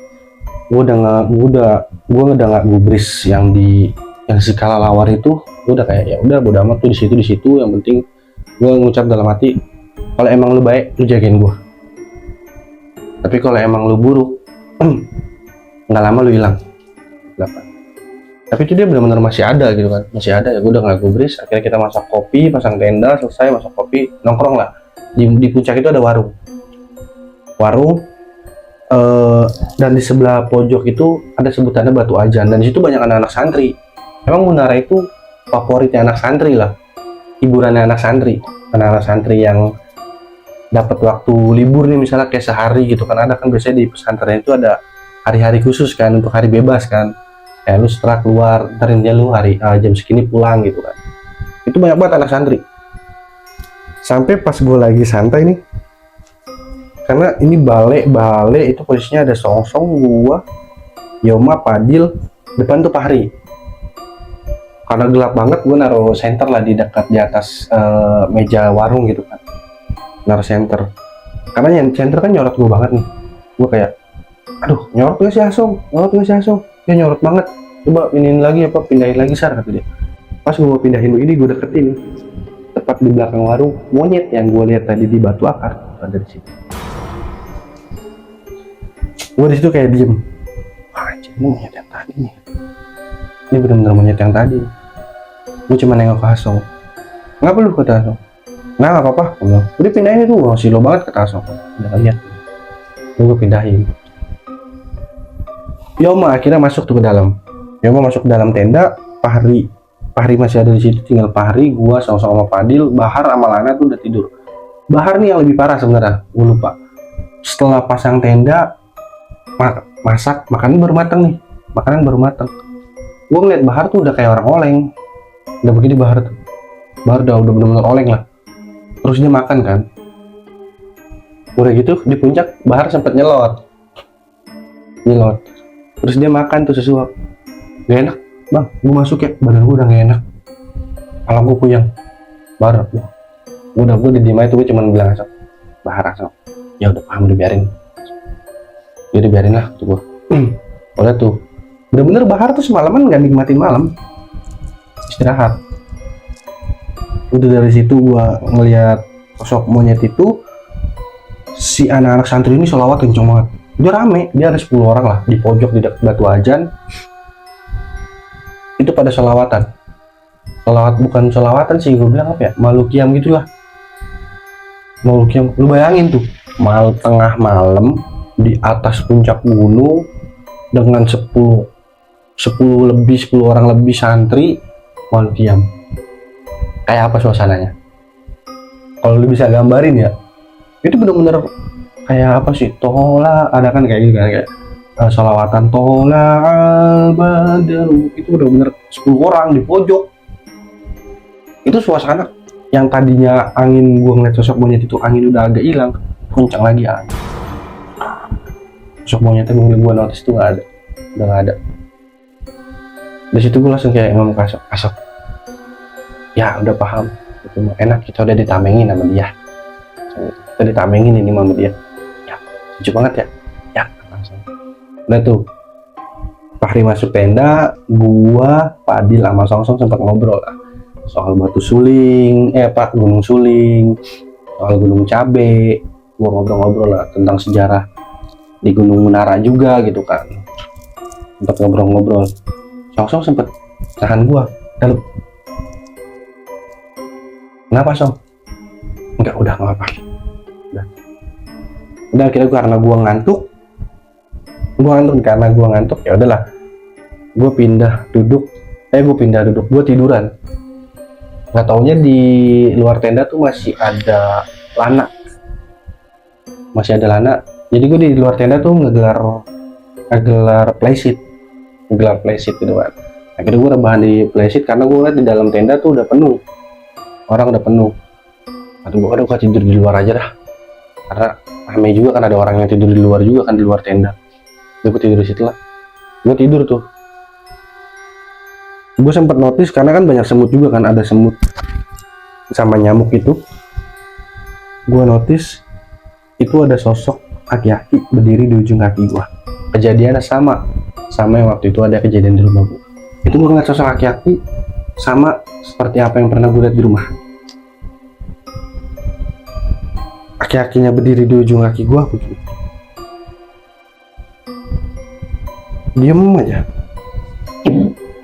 Gue udah nggak gubris yang si kelelawar itu. Gue udah kayak ya udah bodo amat tuh di situ. Yang penting gue ngucap dalam hati, kalau emang lu baik lu jagain gue, tapi kalau emang lu buruk nggak lama lu hilang. Tapi itu dia benar-benar masih ada gitu kan, masih ada. Ya gue udah nggak gubris. Akhirnya kita masak kopi, pasang tenda, selesai masak kopi, nongkrong lah di puncak itu ada warung. Dan di sebelah pojok itu ada sebutannya Batu Ajan, dan di situ banyak anak-anak santri. emang Munara itu favoritnya anak santri lah, hiburannya anak santri, anak-anak santri yang dapat waktu libur nih, misalnya kayak sehari gitu kan, ada kan biasanya di pesantren itu ada hari-hari khusus kan untuk hari bebas kan, kayak lu setelah keluar ntar dia lu hari jam segini pulang gitu kan. Itu banyak banget anak santri. Sampai pas gue lagi santai nih, karena ini bale itu posisinya ada Songsong, gua, Yoma, Padil, depan tuh Fahri. Karena gelap banget, gue naruh senter lah di dekat di atas meja warung gitu kan, naruh senter. Karena yang senter kan nyorot gue banget nih. Gue kayak, aduh nyorot gak sih Asong, ya nyorot banget. Coba pindahin lagi apa, pindahin lagi Sar, kata dia. Pas gue pindahin begini, gue deketin tepat di belakang warung, monyet yang gue lihat tadi di batu akar ada di situ. Gue di situ kayak diem. Wah, anjir, ini monyet yang tadi nih. Ini benar-benar monyet yang tadi. Gue cuma nengok ke Asong. Ngapa lu, kata Asong? Nah, nggak apa-apa. Udah pindahin itu, masih lo banget, kata Asong. Udah lihat. Gue pindahin. Yoma akhirnya masuk tuh ke dalam. Yoma masuk ke dalam tenda. Fahri masih ada di situ, tinggal Fahri, gua sama-sama sama Padil. Bahar sama Lana tuh udah tidur. Bahar nih yang lebih parah sebenarnya, gue lupa. Setelah pasang tenda, masak, makanan baru matang. Gue ngeliat Bahar tuh udah kayak orang oleng, udah begini Bahar udah bener-bener oleng lah. Terus dia makan kan, udah gitu di puncak Bahar sempet nyelot, terus dia makan tuh sesuap. Gak enak bang, gue masuk ya, badan gue udah gak enak, kepala gue puyeng. Bahar, gue diem aja tuh, gue cuma bilang Asok, Bahar Asok, ya udah paham, udah biarin lah tuh gue. Udah tuh bener-bener Bahar tuh semalaman gak nikmatin malam, istirahat. Udah dari situ gua ngeliat sosok monyet itu, si anak-anak santri ini sholawat kenceng banget. Dia rame, dia ada 10 orang lah di pojok di dekat batu ajan. Itu pada sholawatan, bukan sholawatan sih, gue bilang apa ya, malukiam gitulah. Malukiam, lu bayangin tuh, tengah malam di atas puncak gunung dengan 10 orang lebih santri malukiam. Kayak apa suasananya? Kalau lu bisa gambarin ya, itu bener-bener kayak apa sih? Tola, ada kan kayak gitu kan, kayak sholawatan tola al-badaru, itu bener-bener 10 orang di pojok. Itu suasana yang tadinya angin, gua ngeliat sosok monyet itu angin udah agak hilang, kencang lagi angin. Sosok monyetnya gua notice tuh udah nggak ada. Di situ gue langsung kayak ngomong ke Asok, ya udah paham, itu enak, kita udah ditamengin sama dia, ini sama dia, ya lucu banget ya langsung. Udah tuh Fahri masuk tenda, gua, Padil sama Songsong sempat ngobrol lah soal batu suling, gunung suling, soal gunung cabe. Gua ngobrol-ngobrol lah tentang sejarah di Gunung Munara juga gitu kan, sempat ngobrol-ngobrol. Songsong sempet tahan gua, dalam. Kenapa Song? Enggak, udah nggak apa-apa. Udah akhirnya karena gua ngantuk, ya udahlah. Gua pindah duduk, gua tiduran. Nggak taunya di luar tenda tuh masih ada Lana. Jadi gua di luar tenda tuh ngegelar playseat gitu kan. Akhirnya gue rebahan di playseat karena gue liat di dalam tenda tuh udah penuh, orang udah penuh. Atau gue tidur di luar aja dah, karena ramai juga kan, ada orang yang tidur di luar juga kan, di luar tenda. Gue tidur di situ lah. Gue tidur tuh, gue sempat notice karena kan banyak semut juga kan, ada semut sama nyamuk itu. Gue notice itu ada sosok aki-aki berdiri di ujung kaki gue. Kejadiannya sama yang waktu itu ada kejadian di rumah gue. Itu gue ngeliat sosok aki-aki sama seperti apa yang pernah gue lihat di rumah. Aki-akinya berdiri di ujung kaki gue begini, diem aja.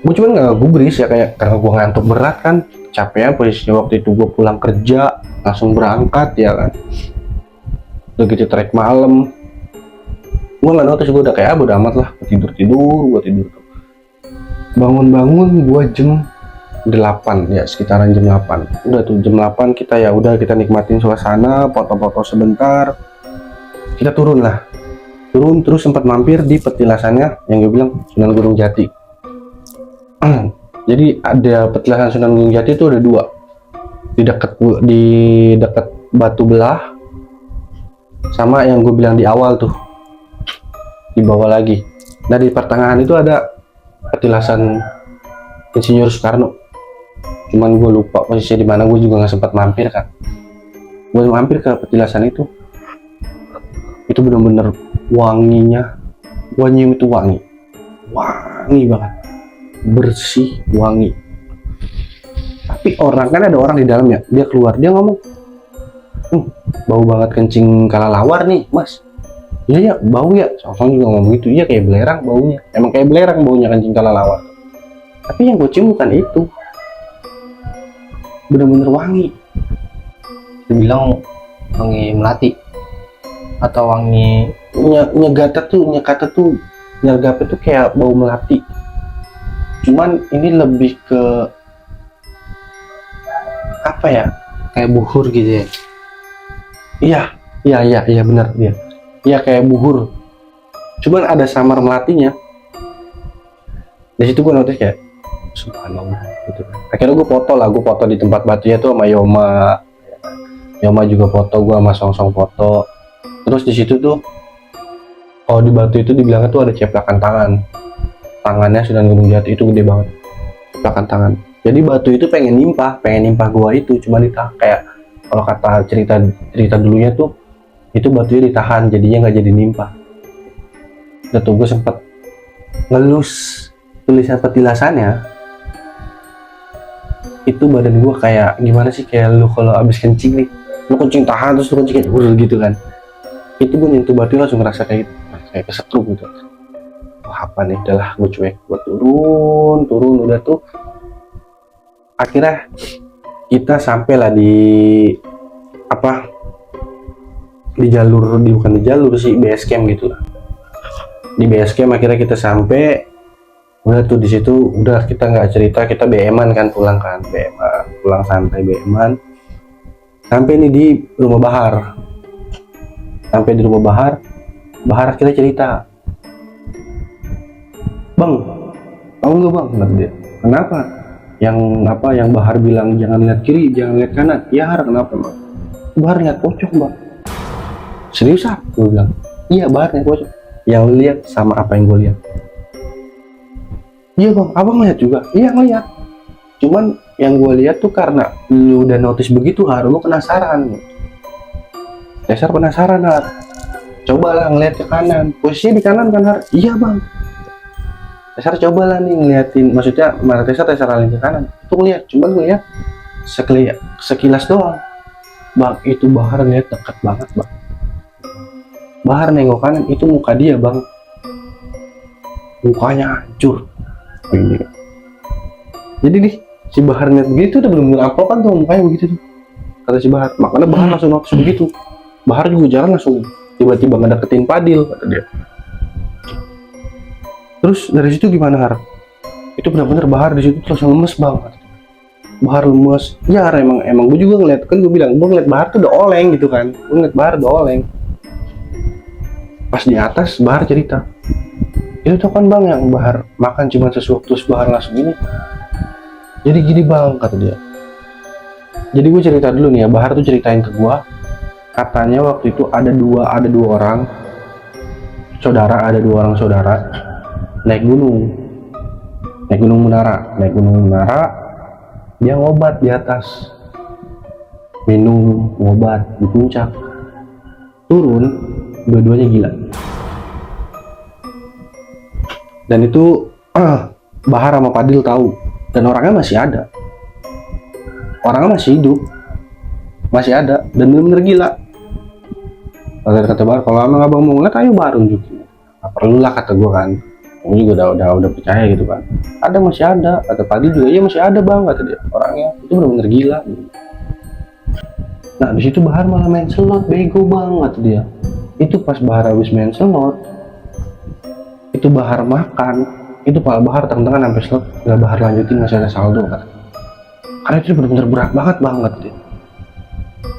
Gue cuma nggak gubris ya, kayak karena gue ngantuk berat kan, capek. Posisinya waktu itu gue pulang kerja langsung berangkat ya kan, udah gitu trek malam. Gue nggak notice, gue udah kayak bodo amat lah, gue tidur tuh. bangun-bangun gua jam 8 ya, sekitaran jam 8. Udah tuh jam 8 kita ya udah kita nikmatin suasana, foto-foto sebentar. Kita turun lah. Turun terus sempat mampir di petilasannya yang gue bilang Sunan Gunung Jati. Jadi ada petilasan Sunan Gunung Jati itu ada dua. Di dekat Batu Belah sama yang gue bilang di awal tuh. Di bawah lagi. Nah, di pertengahan itu ada petilasan Insinyur Soekarno. Cuman gue lupa posisinya di mana, gue juga nggak sempat mampir kan. Gue mampir ke petilasan itu bener-bener wanginya, gue nyium itu wangi banget, bersih, wangi. Tapi orang kan ada orang di dalamnya, dia keluar, dia ngomong, bau banget kencing kalalawar nih mas. Iya bau ya, soalnya juga ngomong gitu. Iya kayak belerang baunya, emang kayak belerang baunya kencing kalalawar. Tapi yang gue cium bukan itu, bener-bener wangi. Dibilang wangi melati atau wangi nyegata tuh nyergapnya tuh kayak bau melati. Cuman ini lebih ke apa ya? kayak buhur gitu ya. Iya benar dia. Iya kayak buhur. Cuman ada samar melatinya. Di situ gue notice kayak subhanallah gitu kan. Akhirnya gue foto di tempat batunya tuh sama Yoma. Yoma juga foto, gue sama Song foto. Terus di situ tuh, kalau di batu itu dibilangnya tuh ada ceplakan tangan. Tangannya Sunan Gunung Jati itu gede banget. Ceplakan tangan. Jadi batu itu pengen nimpah gua itu, cuma ditahan. Kayak kalau kata cerita dulunya tuh, itu batunya ditahan, jadinya nggak jadi nimpah. Udah tuh gue sempet ngelus tulisan petilasannya. Itu badan gua kayak gimana sih, kayak lu kalau abis kencing nih, lu kencing tahan terus lu kencing kayak gitu kan. Itu gue nyentuh batu langsung ngerasa kayak gitu, kayak kesetrum gitu. Wah apa nih, udahlah gue cuek, gue turun udah tuh. Akhirnya kita sampai lah di jalur, bukan di jalur sih, base camp gitu lah. Di base camp akhirnya kita sampai, udah tuh di situ udah kita nggak cerita, kita BM-an kan, pulang santai BM-an. Sampai nih di rumah Bahar. Sampai di rumah Bahar kita cerita, bang, tahu nggak bang, kata dia, kenapa? Yang Bahar bilang jangan lihat kiri, jangan lihat kanan. Ya Har, kenapa bang? Bahar lihat pocong bang. Serius ah? Gue bilang, iya Bahar lihat pocong. Yang lihat sama apa yang gue lihat? Iya bang, abang lihat juga? Iya ngeliat. Cuman yang gue lihat tuh karena lu udah notice begitu Har, lu penasaran. Tesar penasaran Har, cobalah ngeliat ke kanan, posisinya di kanan kan Har? Iya bang. Tesar cobalah nih ngeliatin, maksudnya mana Tesar alih ke kanan, itu ngeliat, cuma ngeliat sekilas doang bang. Itu Bahar ngeliat dekat banget bang. Bahar nengok kanan, itu muka dia bang, mukanya hancur ini. Jadi nih si Bahar ngeliat begitu udah bener-bener apa kan tuh mukanya begitu tuh, kata si Bahar. Makanya Bahar langsung notice begitu. Bahar juga jalan langsung tiba-tiba ngedeketin Padil, kata dia. Terus dari situ gimana Har? Itu benar-benar Bahar di situ terus lemes banget. Bahar lemes. Ya Har, emang gue juga ngeliat, kan gue bilang gue ngeliat Bahar tuh udah oleng gitu kan. Gue ngeliat Bahar udah oleng. Pas di atas Bahar cerita, itu tuh kan bang yang Bahar makan cuma sesuatu, terus Bahar langsung ini. Jadi gini bang, kata dia. Jadi gue cerita dulu nih ya, Bahar tuh ceritain ke gue. Katanya waktu itu ada dua orang saudara naik gunung Munara, dia ngobat di atas, minum obat di puncak, turun dua-duanya gila. Dan itu Bahar sama Padil tahu, dan orangnya masih ada, orangnya masih hidup, masih ada, dan benar-benar gila. Kata Bahar, kalau emang abang mau ngeliat ayo Bahar unjukin. Gak perlu lah, kata gue kan, gue juga udah percaya gitu kan. Ada, masih ada, kata Padil juga, iya masih ada bang, kata dia. Orangnya itu benar-benar gila. Nah di situ Bahar malah main slot, bego bang, kata dia. Itu pas Bahar habis main slot, itu Bahar makan, itu Pak Bahar tengah-tengah sampai slot nggak Bahar lanjutin, masih ada saldo kan. Karena itu benar-benar berat banget dia.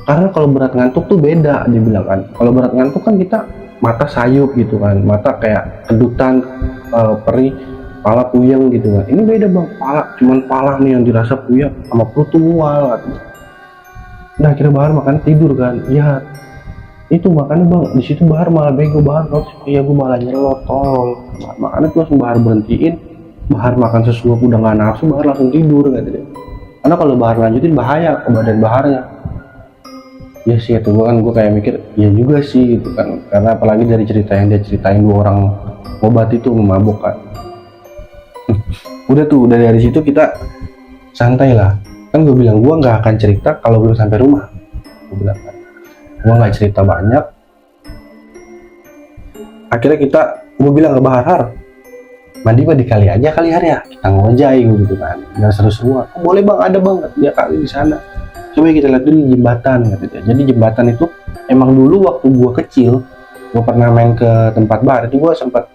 Karena kalau berat ngantuk tuh beda dibilang kan. Kalau berat ngantuk kan kita mata sayup gitu kan, mata kayak kedutan, perih, kepala puyeng gitu kan. Ini beda bang, cuman kepala nih yang dirasa puyeng sama perut tuh mual kan. Nah akhirnya Bahar makan tidur kan. Ya itu makanya bang, di situ Bahar malah bego. Bahar kalau ya gue malah nyelot tol. Makanya tuh langsung Bahar berhentiin. Bahar makan sesuap udah nggak nafsu, Bahar langsung tidur kan. Karena kalau Bahar lanjutin bahaya ke badan Baharnya. Ya sih itu gue kayak mikir ya juga sih gitu kan, karena apalagi dari cerita yang dia ceritain 2 orang obat itu memabuk kan. Udah tuh dari situ kita santai lah kan. Gue bilang gue nggak akan cerita kalau belum sampai rumah. Gue bilang kan gue nggak cerita banyak. Akhirnya gue bilang ke Bahar, mandi mah di kali aja kali hari ya, kita ngojai gitu kan, nggak seru-seruan. Oh, boleh bang, ada bang dia kali di sana. Coba kita lihat dulu jembatan gitu. Jadi jembatan itu emang dulu waktu gua kecil, gua pernah main ke tempat bar itu gua sempat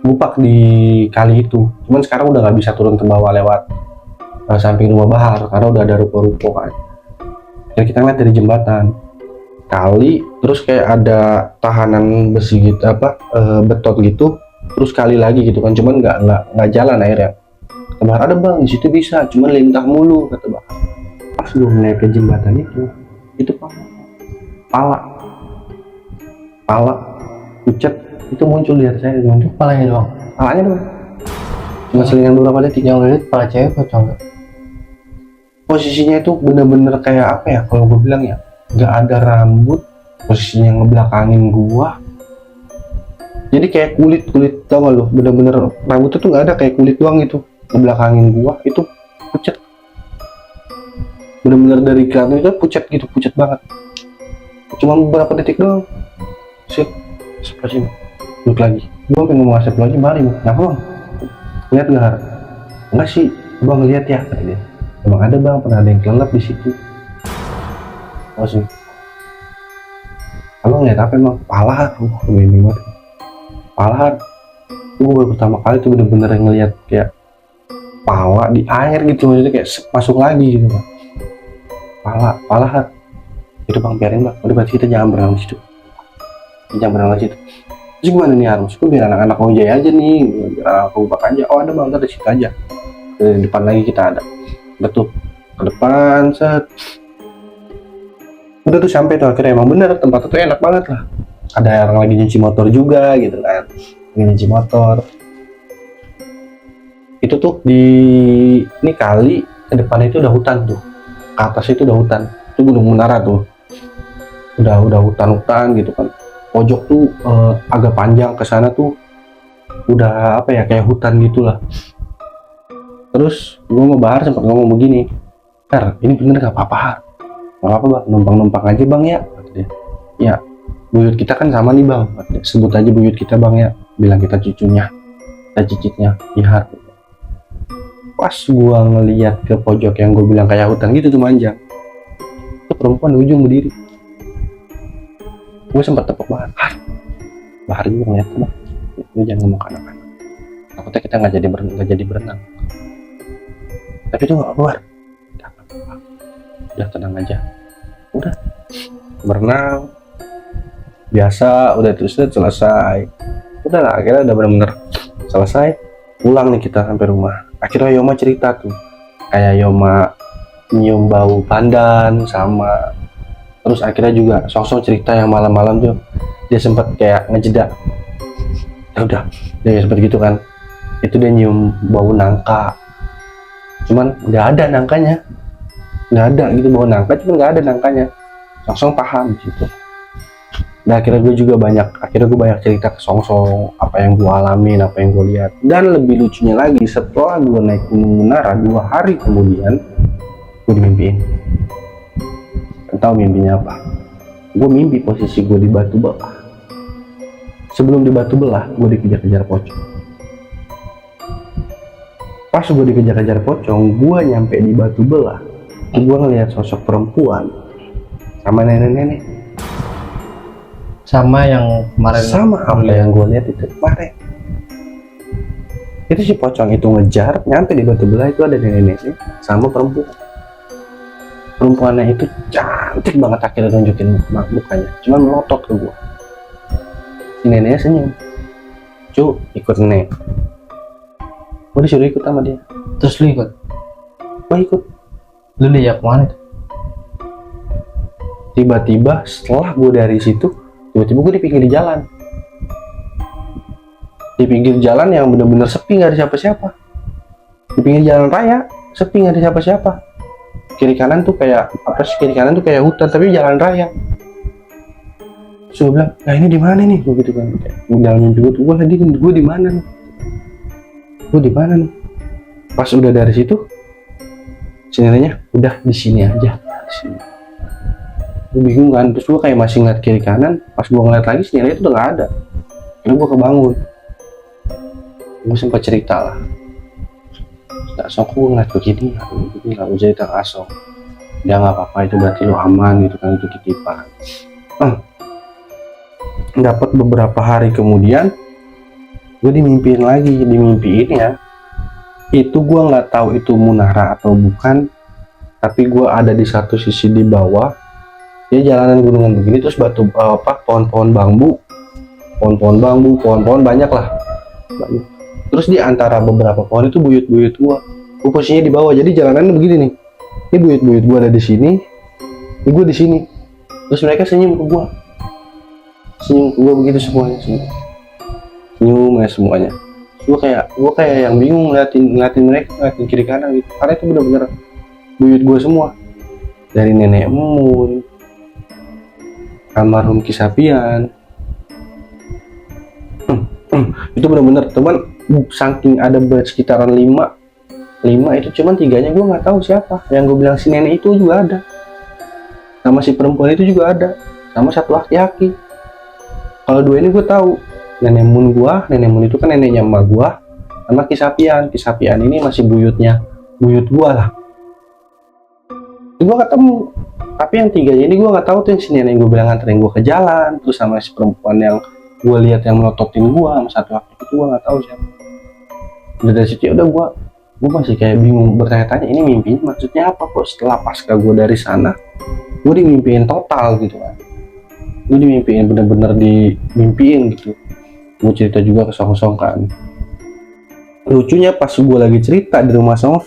ngupak di kali itu. Cuman sekarang udah nggak bisa turun ke bawah lewat samping rumah Bahar karena udah ada ruko-ruko kan. Jadi kita lihat dari jembatan kali, terus kayak ada tahanan besi gitu beton gitu, terus kali lagi gitu kan. Cuman nggak jalan akhirnya. Kata Bahar, ada bang di situ bisa, cuman lintah mulu kata Bahar. Pas gue naik ke jembatan itu pala pucat itu muncul di atas saya. Muncul Palanya doang. palanya doang, cuma selingan beberapa detik. Yang lihat pala cewek atau cowok? Posisinya itu bener-bener kayak apa ya, kalau gue bilang ya nggak ada rambut, posisinya ngebelakangin gua. Jadi kayak kulit tau gak lo, bener-bener rambutnya tuh nggak ada, kayak kulit doang itu ngebelakangin gua. Itu pucat, bener-bener dari kelihatan itu pucat banget. Cuma beberapa detik doang. Astagfirullahaladzim, duduk lagi. Gua pengen ngomong astagfirullahaladzim, balik. Kenapa bang? Lihat nggak? Enggak sih, bang lihat ya. Dia, emang ada bang, pernah ada yang kelelep di situ. Oh sih. Abang lihat apa emang? Palahar. Ini banget. Palahar. Gue baru pertama kali tuh bener-bener ngeliat kayak pala di air gitu, maksudnya kayak masuk lagi gitu bang. Palahar. Itu bang, biarin bang. Udah berarti kita jangan berenang di situ. Jangan berenang di situ. Terus gimana nih harus? Gue biar anak-anak ngojek aja nih, biar anak kubak aja. Oh ada bang, ntar di situ aja. Di depan lagi kita ada. Betul. Ke depan set. Udah tuh sampai tuh akhirnya, emang bener tempat itu enak banget lah. Ada orang lagi nyuci motor juga gitu kan. Nyuci motor. Itu tuh ini kali ke depan itu udah hutan tuh. Ke atas itu udah hutan. Itu Gunung Munara tuh. Udah hutan gitu kan. Pojok tuh agak panjang ke sana tuh. Udah apa ya, kayak hutan gitulah. Terus gue sama Bahar sempat ngomong begini, Har, ini bener gak apa-apa Har? Gak apa bang, numpang aja bang ya. Ya, buyut kita kan sama nih bang. Sebut aja buyut kita bang ya. Bilang kita cucunya, kita cicitnya, ya Har. Pas gua ngeliat ke pojok yang gue bilang kayak hutan gitu tuh manjang, itu perempuan di ujung berdiri. Gue sempat tepuk Bahar. Bahar juga ngeliat tuh bang. Lu jangan ngomong ke anak-anak. Takutnya kita nggak jadi berenang. Tapi itu nggak keluar. Udah tenang aja. Udah berenang biasa, udah terus selesai. Udahlah, akhirnya udah bener-bener selesai. Pulang nih kita sampai rumah. Akhirnya Yoma cerita tuh, kayak Yoma nyium bau pandan sama, terus akhirnya juga Song cerita yang malam-malam tuh dia sempat kayak ngejeda. Ya udah, dia seperti gitu kan. Itu dia nyium bau nangka. Cuman nggak ada nangkanya. Nggak ada gitu bau nangka, cuman nggak ada nangkanya. Song paham gitu. Nah akhirnya gue banyak cerita ke Song apa yang gue alamin, apa yang gue lihat. Dan lebih lucunya lagi, setelah gue naik Gunung Munara 2 hari kemudian gue dimimpiin. Tahu mimpinya apa? Gue mimpi posisi gue di Batu Belah. Sebelum di Batu Belah gue dikejar-kejar pocong. Pas gue dikejar-kejar pocong, gue nyampe di Batu Belah, gue ngeliat sosok perempuan sama nenek-nenek. Sama yang kemarin. Sama apa yang gue lihat itu kemarin. Itu si pocong itu ngejar, nyampe di batu belah itu ada nenek-nenek sama perempuannya itu cantik banget, akhirnya nunjukin mukanya, cuman melotot ke gua. Si neneknya senyum, cu ikut nenek. Gua disuruh ikut sama dia, Terus lu ikut? gua ikut. Lu diajak kemana tuh? Tiba-tiba setelah gua dari situ, tiba-tiba gua di pinggir jalan. Di pinggir jalan yang bener-bener sepi, nggak ada siapa-siapa. Di pinggir jalan raya sepi, nggak ada siapa-siapa. Kiri kanan tuh kayak apa sih, kiri kanan tuh kayak hutan tapi jalan raya. Terus gue bilang, nah ini di mana nih? Gue gitu kan, kayak dalam mimpi gue tadi, gue di mana nih? Gue di mana nih? Pas udah dari situ, si neneknya udah di sini aja. Di sini. Gue bingung kan, terus gue kayak masih ngeliat kiri kanan. Pas gue ngeliat lagi, si neneknya itu udah nggak ada. Lalu gue kebangun. Gue sempat cerita lah. Nggak sok gue ngeliat begini lah, gue cerita ke Asok. Dia nggak apa-apa, itu berarti lo aman gitu kan, itu titipan. Dapat beberapa hari kemudian, gue dimimpiin lagi, dimimpiin ya. Itu gue nggak tahu itu Munara atau bukan, tapi gue ada di satu sisi di bawah. Dia jalanan gunungan begini, terus pohon-pohon bambu, pohon-pohon banyak lah. Banyak. Terus di antara beberapa pohon itu buyut-buyut gua posisinya di bawah, jadi jalanannya begini nih. Ini buyut-buyut gua ada di sini, ini gua di sini. Terus mereka senyum ke gua begitu semuanya, senyum ya semuanya. Gua kayak yang bingung ngeliatin mereka, ngeliatin kiri kanan gitu, karena itu bener-bener buyut gua semua, dari nenek Mun, almarhum Kisapian. Itu bener-bener teman, saking ada sekitaran 5 itu cuman 3-nya gue nggak tahu siapa. Yang gue bilang si nenek itu juga ada, sama si perempuan itu juga ada, sama satu laki-laki. Kalau 2 ini gue tahu, nenek Mun itu kan neneknya emak gue, sama Kisapian ini masih buyut gue lah. Gue ketemu, tapi yang 3-nya ini gue nggak tahu tuh. Yang si nenek gue bilang nganterin gue ke jalan, terus sama si perempuan yang gue lihat yang melototin gue, sama satu laki itu gue nggak tahu siapa. Udah dari situ udah gue masih kayak bingung, bertanya-tanya ini mimpinya maksudnya apa kok. Setelah pasca gue dari sana, gue dimimpiin total gitu kan. Gue dimimpiin, bener-bener dimimpiin gitu. Gue cerita juga ke Song kan. Lucunya pas gue lagi cerita di rumah Song,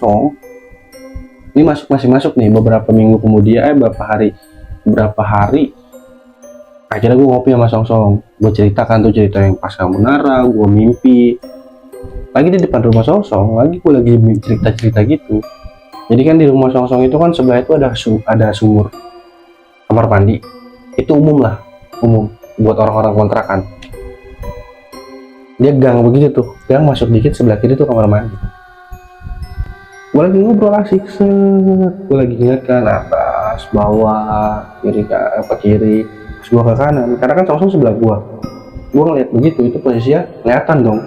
ini masih masuk nih beberapa minggu kemudian, berapa hari akhirnya gue ngopi sama Song. Gue ceritakan tuh cerita yang pasca Munara, gue mimpi lagi di depan rumah Song, lagi gue lagi cerita gitu. Jadi kan di rumah Song itu kan sebelah itu ada sumur, kamar mandi. Itu umum buat orang-orang kontrakan. Dia gang begitu tuh, gang masuk dikit sebelah kiri tuh kamar mandi. Gue lagi ngobrol asik, gue lagi ngeliat kan atas, bawah, kiri, terus gue ke kanan, karena kan Song sebelah gue ngeliat begitu, itu posisinya kelihatan dong,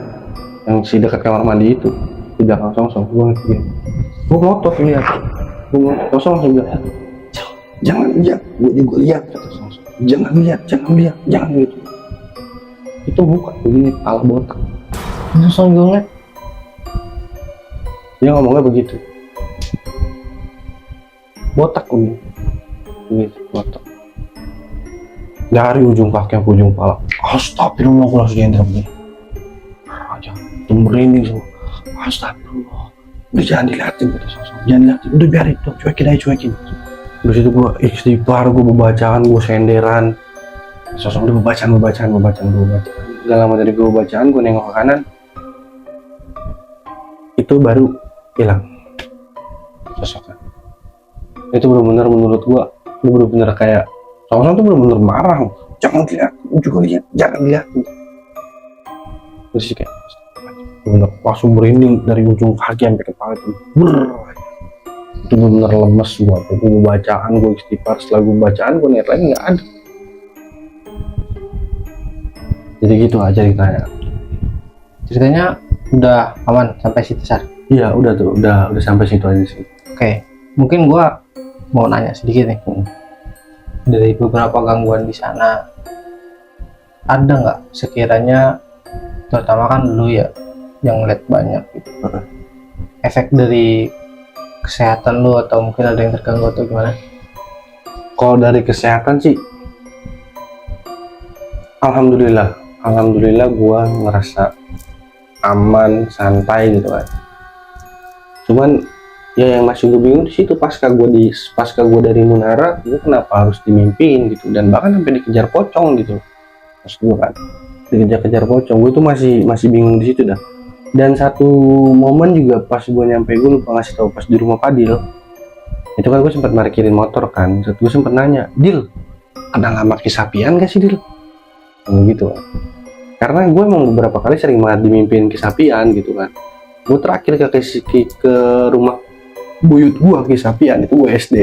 yang si dekat kamar mandi itu di belakang Song. Gue ngeliat dia, gue ngotot lihat, Song bilang, jangan lihat, gue juga lihat, kata Song, jangan lihat, jangan gitu. Itu bukan begini, kepala botak. Song gue ngeliat, dia ngomongnya begitu, botak begitu, botak. Dari ujung kaki ke ujung kepala, astagfirullah, gue langsung nyender begini aja, tuh merinding semua. Astagfirullah, udah jangan dilihatin, kata Song, jangan dilihatin, udah biarin tuh, cuekin. Terus itu gue istighfar, gue bacaan, gue senderan. Song udah bacaan. Gak lama dari gue bacaan, gue nengok ke kanan, itu baru hilang sosoknya. Itu benar-benar menurut gue, benar-benar kayak Song tuh benar-benar marah, jangan lihat, juga lihat, jangan lihat. Terus kayak benar langsung merinding dari ujung kaki sampai kepala itu. Itu benar lemes gue bacaan, gue istighfar. Setelah gue bacaan, gue lihat lagi nggak ada. Jadi gitu aja ceritanya udah aman sampai situ, Sar? Iya, udah sampai situ aja sih. Oke, mungkin gua mau nanya sedikit nih. Dari beberapa gangguan di sana, ada nggak sekiranya, terutama kan dulu ya, yang lihat banyak gitu. Efek dari kesehatan lu atau mungkin ada yang terganggu atau gimana? Kalau dari kesehatan sih, alhamdulillah gua ngerasa aman, santai gitu kan. Cuman ya yang masih gue bingung di situ pasca gue dari Munara, gue kenapa harus dimimpiin gitu, dan bahkan sampai dikejar pocong gitu. Pas gue kan dikejar-kejar pocong, gue tuh masih bingung di situ dah. Dan satu momen juga pas gue nyampe, gue lupa ngasih tahu pas di rumah Padil. Itu kan gue sempat parkirin motor kan, terus gue sempat nanya, Dil, ada lama kesapian gak sih Dil? Gitu kan. Karena gue emang beberapa kali sering banget dimimpiin kesapian gitu kan. Gue terakhir ke rumah buyut gue kesapian itu gue SD.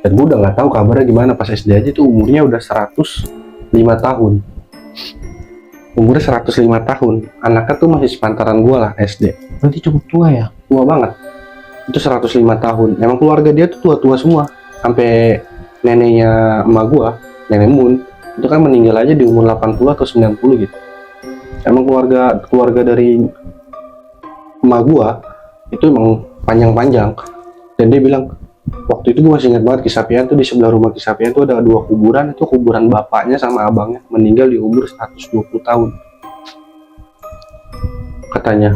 Dan gue udah nggak tahu kabarnya gimana pas SD aja tuh umurnya udah 105 tahun. Umurnya 105 tahun. Anaknya tuh masih sepantaran gue lah SD. Berarti cukup tua ya? Tua banget. Itu 105 tahun. Emang keluarga dia tuh tua-tua semua. Sampai neneknya emak gue, nenek Mun, itu kan meninggal aja di umur 80 atau 90 gitu. Emang keluarga dari emak gue itu emang panjang-panjang. Dan dia bilang, waktu itu gue masih ingat banget Kisapian tuh di sebelah rumah Kisapian tuh ada 2 kuburan. Itu kuburan bapaknya sama abangnya meninggal di umur 120 tahun katanya.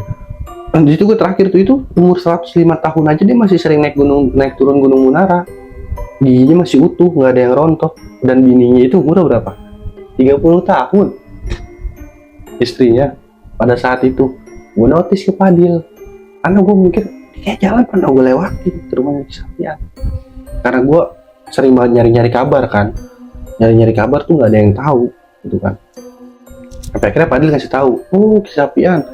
Di situ gue terakhir tuh itu umur 105 tahun aja dia masih sering naik turun Gunung Munara. Giginya masih utuh, nggak ada yang rontok. Dan bininya itu umur berapa? 30 tahun istrinya pada saat itu. Gue notice ke Padil karena gue mikir kayak jalan pernah gue lewatin ke rumahnya Kisapian. Karena gue sering banget nyari-nyari kabar kan, nyari-nyari kabar tuh nggak ada yang tahu gitu kan. Sampai akhirnya Padil kasih tahu, oh Kisapian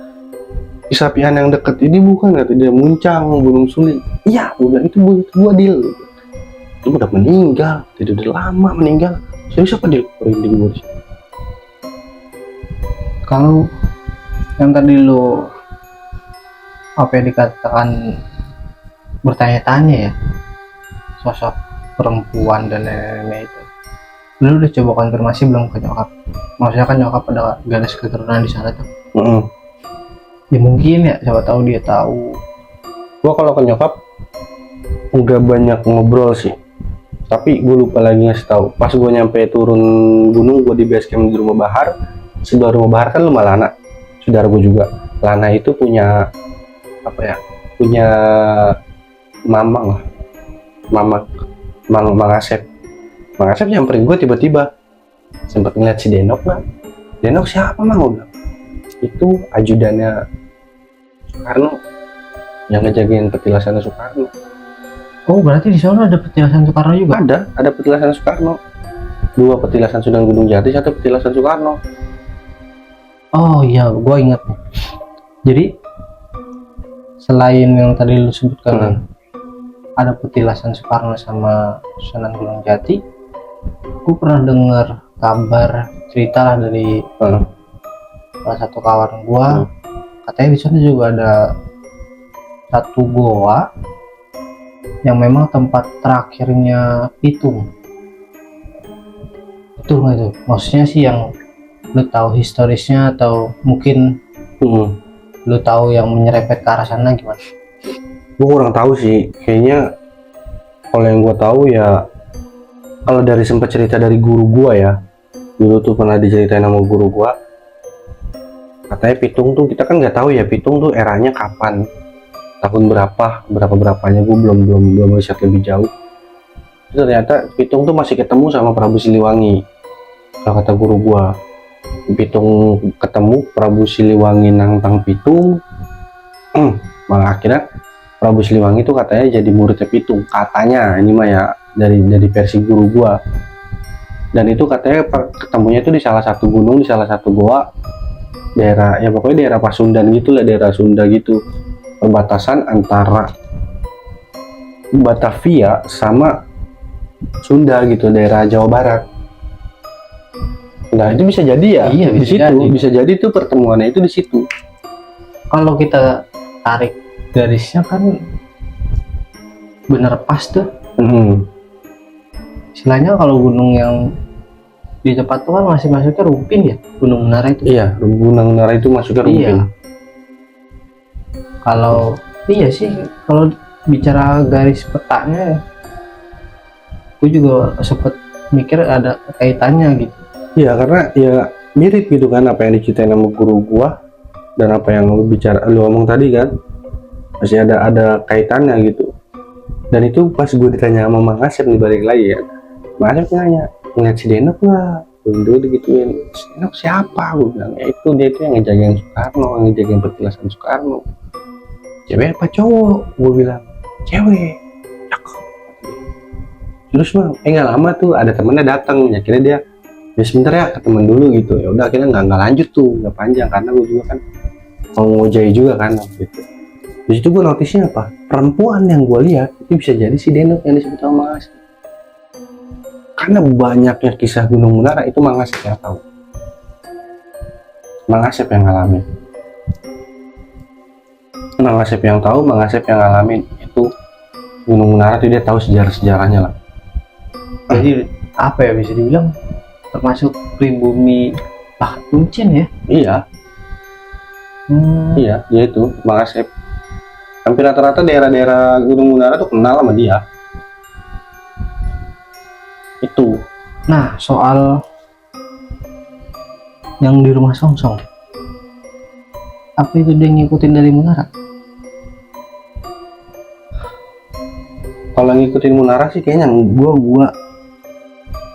yang deket ini bukan, kata dia, Muncang, Gunung Suling. Iya, gue bilang itu gua Dil. Itu udah meninggal, tidak udah lama meninggal. Serius apa Dil? Merinding gue. Kalau yang tadi lu apa yang dikatakan bertanya-tanya ya, sosok perempuan dan nenek itu, lu udah coba konfirmasi belum ke nyokap? Maksudnya kan nyokap ada garis keturunan di sana tuh. Ya mungkin ya, siapa tahu dia tahu. Gua kalau ke nyokap nggak banyak ngobrol sih, tapi gue lupa lagi ngasih tahu. Pas gue nyampe turun gunung, gue di base camp di rumah Bahar. Sebelah rumah Bahar kan rumah Lana, saudara gue juga. Lana itu punya apa ya? Punya mamang lah, Mang Asep. Mang Asep nyamperin gue tiba-tiba, sempet ngeliat si Denok lah. Denok siapa Mang? Gue bilang, itu ajudannya Soekarno yang ngejagain petilasan Soekarno. Oh, berarti di sana ada petilasan Soekarno juga? Ada petilasan Soekarno. 2 petilasan Sunan Gunung Jati, 1 petilasan Soekarno. Oh iya, gue ingat. Jadi selain yang tadi lu sebutkan, ada petilasan Soekarno sama Sunan Gunung Jati, gue pernah dengar kabar cerita lah dari salah satu kawan gue. Katanya di sana juga ada satu goa yang memang tempat terakhirnya Pitung. Betul nggak itu? Maksudnya sih yang lu tahu historisnya atau mungkin lu tahu yang menyerempet ke arah sana gimana? Gue kurang tahu sih. Kayaknya kalau yang gue tahu ya, kalau dari sempat cerita dari guru gue ya, dulu tuh pernah diceritain sama guru gue. Katanya Pitung tuh, kita kan nggak tahu ya Pitung tuh eranya kapan, tahun berapanya gue belum riset lebih jauh. Itu ternyata Pitung tuh masih ketemu sama Prabu Siliwangi. Kalau kata guru gua, Pitung ketemu Prabu Siliwangi nantang Pitung. Malah akhirnya Prabu Siliwangi tuh katanya jadi muridnya Pitung. Katanya, ini mah ya dari versi guru gua. Dan itu katanya ketemunya itu di salah satu gunung, di salah satu goa, daerah ya pokoknya daerah Pasundan gitulah, daerah Sunda gitu, perbatasan antara Batavia sama Sunda gitu, daerah Jawa Barat. Nah itu bisa jadi ya, iya, di situ bisa jadi tuh pertemuannya itu di situ. Kalau kita tarik garisnya kan bener pas tuh. Istilahnya kalau gunung yang di tempat tuh kan masih masuknya Rumpin ya, Gunung Munara itu. Iya, Gunung Munara itu masuknya Rumpin. Iya. Kalau iya sih, kalau bicara garis petanya, gue juga sempet mikir ada kaitannya gitu. Iya, karena ya mirip gitu kan apa yang diceritain sama guru gua dan apa yang lu ngomong tadi kan, masih ada kaitannya gitu. Dan itu pas gue ditanya sama Mang Asep nih, balik lagi ya, Mang Asep nanya, ngeliat si Denok nggak? Dulu digituin, si Denok siapa? Gue bilang, ya itu dia itu yang ngejagain Soekarno, yang ngejagain petilasan Soekarno. Cewek apa cowok? Gue bilang, cewek. Cakep. Terus bang, nggak lama tuh ada temennya datang, akhirnya dia, ya sebentar ya ke temen dulu gitu. Ya udah akhirnya nggak lanjut tuh, nggak panjang karena gue juga kan mau ngojai juga kan gitu. Di situ gue notisnya apa? Perempuan yang gue lihat itu bisa jadi si Denok yang disebut sama Mang Asep. Karena banyaknya kisah Gunung Munara itu Mang Asep yang tahu. Mang Asep yang ngalamin. Mang Asep yang tahu, Mang Asep yang ngalamin itu Gunung Munara itu dia tahu sejarah-sejarahnya lah. Jadi apa ya, bisa dibilang termasuk pribumi Pak Kuncen ya? Iya, iya, dia itu Mang Asep. Hampir rata-rata daerah-daerah Gunung Munara tuh kenal sama dia. Itu. Nah, soal yang di rumah Songsong, apa itu dia ngikutin dari Munara? Kalau ngikutin Munara sih kayaknya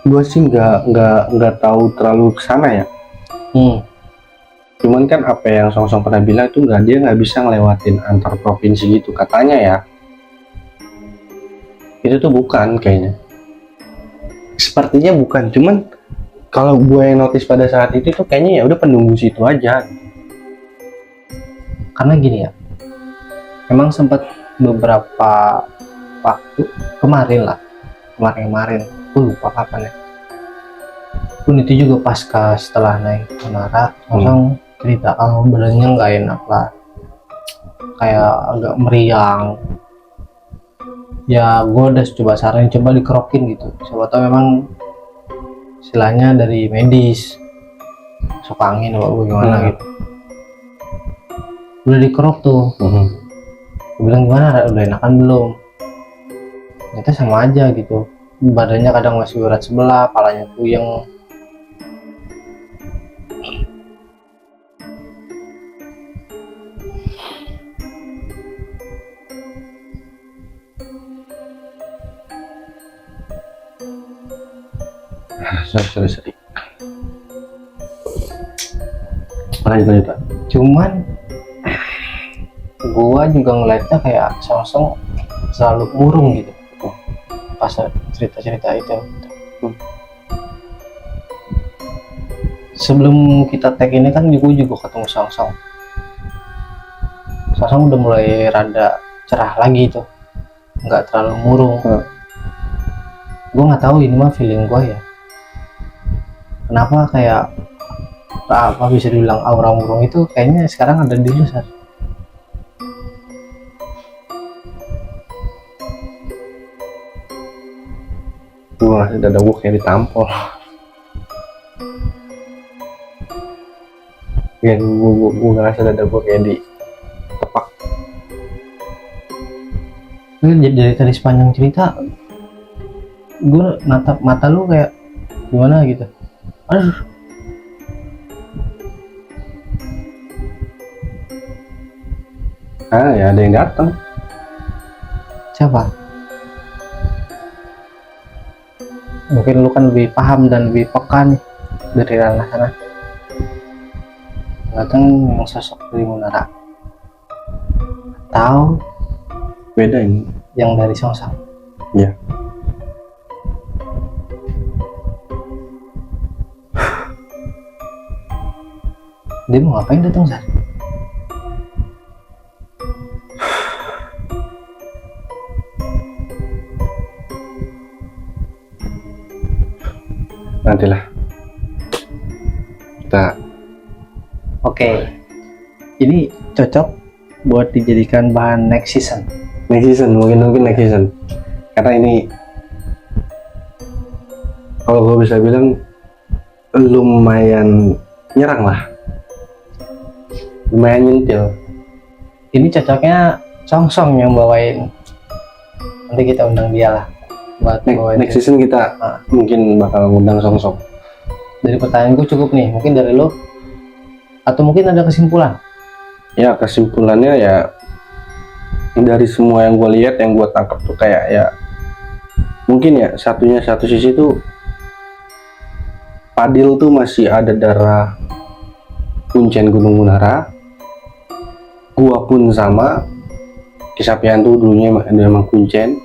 gua sih nggak tahu terlalu kesana ya. Cuman kan apa yang Songsong pernah bilang itu dia nggak bisa ngelewatin antar provinsi gitu katanya ya. Itu tuh bukan kayaknya. Sepertinya bukan, cuman kalau gue yang notice pada saat itu tuh kayaknya ya udah penunggu situ aja. Karena gini ya, memang sempat beberapa waktu kemarin, gue lupa kapan ya. Pun itu juga pasca setelah naik Munara, Songsong cerita badannya nggak enak lah, kayak agak meriang. Ya gue udah coba saranin coba dikerokin gitu, siapa tahu memang istilahnya dari medis, masuk angin apa gimana gitu. Udah dikerok tuh, gue bilang gimana, udah enakan belum? Ternyata sama aja gitu, badannya kadang masih berat sebelah, palanya puyeng. Sorry. Lanjut. Cuman gua juga ngeliatnya kayak Songsong selalu murung gitu pas cerita-cerita itu. Sebelum kita tag ini kan gua juga ketemu Songsong udah mulai rada cerah lagi tuh, nggak terlalu murung. Gua nggak tahu ini mah feeling gua ya, kenapa kayak apa bisa dibilang aura murung itu kayaknya sekarang ada di lu, Sar. Gue ngerasa dada gue kayak ditampol. Ya gue ngerasa dada gue kayak ditepak. Dari tadi sepanjang cerita gue natap mata lu kayak gimana gitu. Aduh, Ya ada yang datang. siapa? Mungkin lu kan lebih paham dan lebih peka nih dari ranah sana. Datang yang sosok dari Munara atau Beda ini. yang dari Songsong? Iya. Dia mau ngapain datang, Sar? Nantilah. Kita Oke. Ini cocok buat dijadikan bahan next season. mungkin next season. Karena ini kalau gue bisa bilang lumayan nyerang lah, lumayan nyentil. ini cocoknya Song yang bawain. Nanti kita undang dia lah buat bawain. Next season kita mungkin bakal ngundang Song. Dari pertanyaanku cukup nih, mungkin dari lo atau mungkin ada kesimpulan? Ya kesimpulannya ya, dari semua yang gue lihat, yang gue tangkap tuh kayak ya mungkin ya satu sisi tuh Fadil tuh masih ada darah Kuncen Gunung Munara. Gua pun sama. Kesapian tuh dulunya emang Kuncen.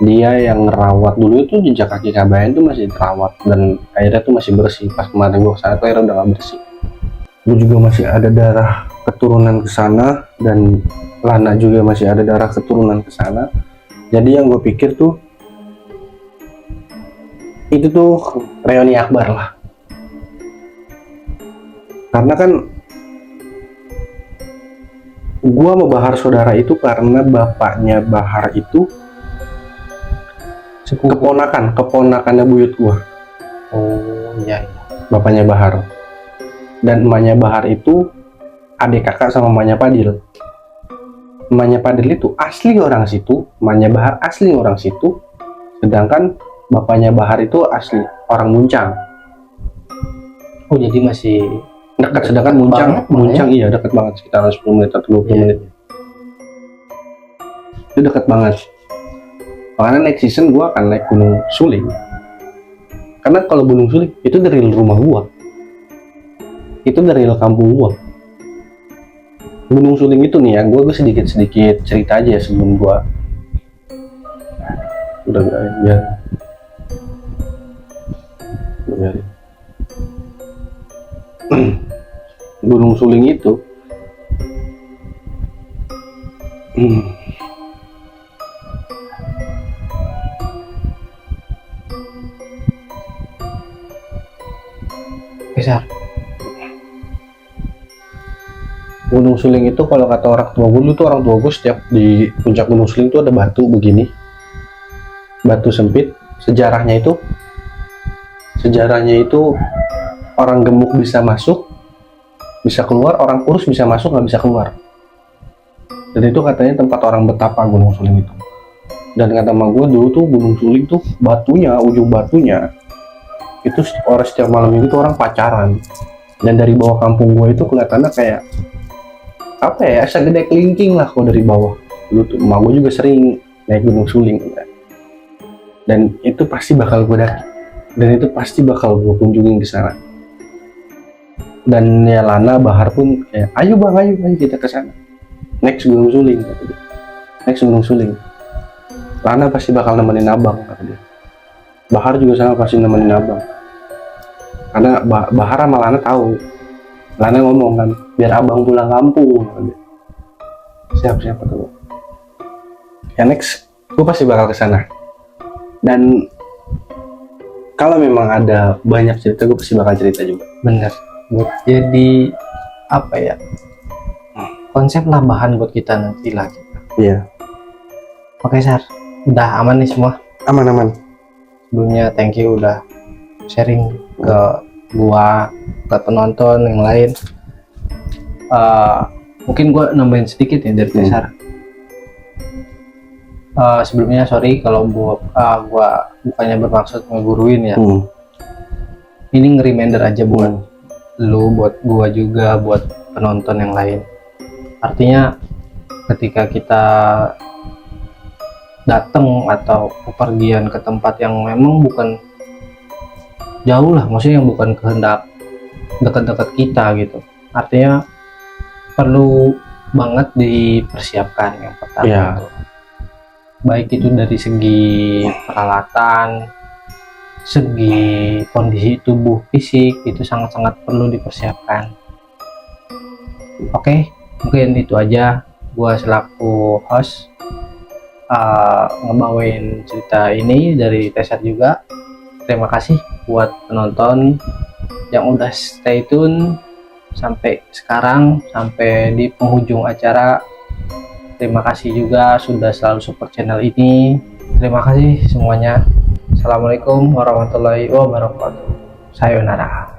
Dia yang ngerawat dulu itu jejak kaki Kabayan tuh masih terawat dan akhirnya tuh masih bersih. Pas kemarin gua kesana tuh akhirnya udah gak bersih. Gua juga masih ada darah keturunan ke sana dan Lana juga masih ada darah keturunan ke sana. Jadi yang gue pikir tuh itu tuh reuni akbar lah, karena kan gua sama Bahar saudara itu karena bapaknya Bahar itu keponakannya buyut gua. Oh iya. Bapaknya Bahar dan emaknya Bahar itu adik kakak sama emaknya Padil. Emaknya Padil itu asli orang situ, emaknya Bahar asli orang situ, sedangkan bapaknya Bahar itu asli orang Muncang. Oh jadi masih Dekat, sedangkan Muncang iya dekat banget, sekitar 10 menit atau 20 menit. Itu dekat banget. Makanya next season gua akan naik Gunung Suling. Karena kalau Gunung Suling itu dari rumah gua. Itu dari kampung gua. Gunung Suling itu nih ya, gua sedikit-sedikit cerita aja ya sebelum gua udah biar Gunung Suling itu besar. Gunung Suling itu kalau kata orang tua gue tuh, orang tua gue setiap di puncak Gunung Suling tuh ada batu begini, batu sempit. Sejarahnya itu orang gemuk bisa masuk, bisa keluar, orang kurus bisa masuk nggak bisa keluar. Dan itu katanya tempat orang betapa Gunung Suling itu. Dan kata emak gue dulu tuh Gunung Suling tuh batunya, ujung batunya itu orang setiap malam itu orang pacaran. Dan dari bawah kampung gue itu kelihatannya kayak apa ya, segede kelingking lah kalau dari bawah. Dulu tuh emak gue juga sering naik Gunung Suling. Dan itu pasti bakal gue daki. Dan itu pasti bakal gue kunjungin ke sana. Dan ya Lana, Bahar pun kayak ayo kita ke sana. Next Gunung Suling. Next Gunung Suling. Lana pasti bakal nemenin abang kata dia. Bahar juga sama pasti nemenin abang. Karena Bahar sama Lana tahu. Lana ngomong kan, biar abang pulang kampung. Siap tuh. Ya next, gue pasti bakal ke sana. Dan kalau memang ada banyak cerita, gue pasti bakal cerita juga. Bener. Buat jadi apa ya? Konsep lah, bahan buat kita nanti lah. Iya. Oke Sar, udah aman nih semua. Aman. Sebelumnya thank you udah sharing ke gua, ke penonton yang lain. Mungkin gua nambahin sedikit ya dari Sar. Sebelumnya sorry kalau gua bukannya bermaksud ngeguruin ya. Ini nge-reminder aja buat lu, buat gua juga, buat penonton yang lain. Artinya ketika kita datang atau bepergian ke tempat yang memang bukan jauh lah, maksudnya yang bukan kehendak dekat-dekat kita gitu, artinya perlu banget dipersiapkan yang pertama. Yeah. Baik itu dari segi peralatan, segi kondisi tubuh fisik, itu sangat-sangat perlu dipersiapkan. Oke, mungkin itu aja gua selaku host ngebawain cerita ini dari Tesar juga. Terima kasih buat penonton yang udah stay tune sampai sekarang, sampai di penghujung acara. Terima kasih juga sudah selalu support channel ini. Terima kasih semuanya. Assalamualaikum warahmatullahi wabarakatuh. Sayonara.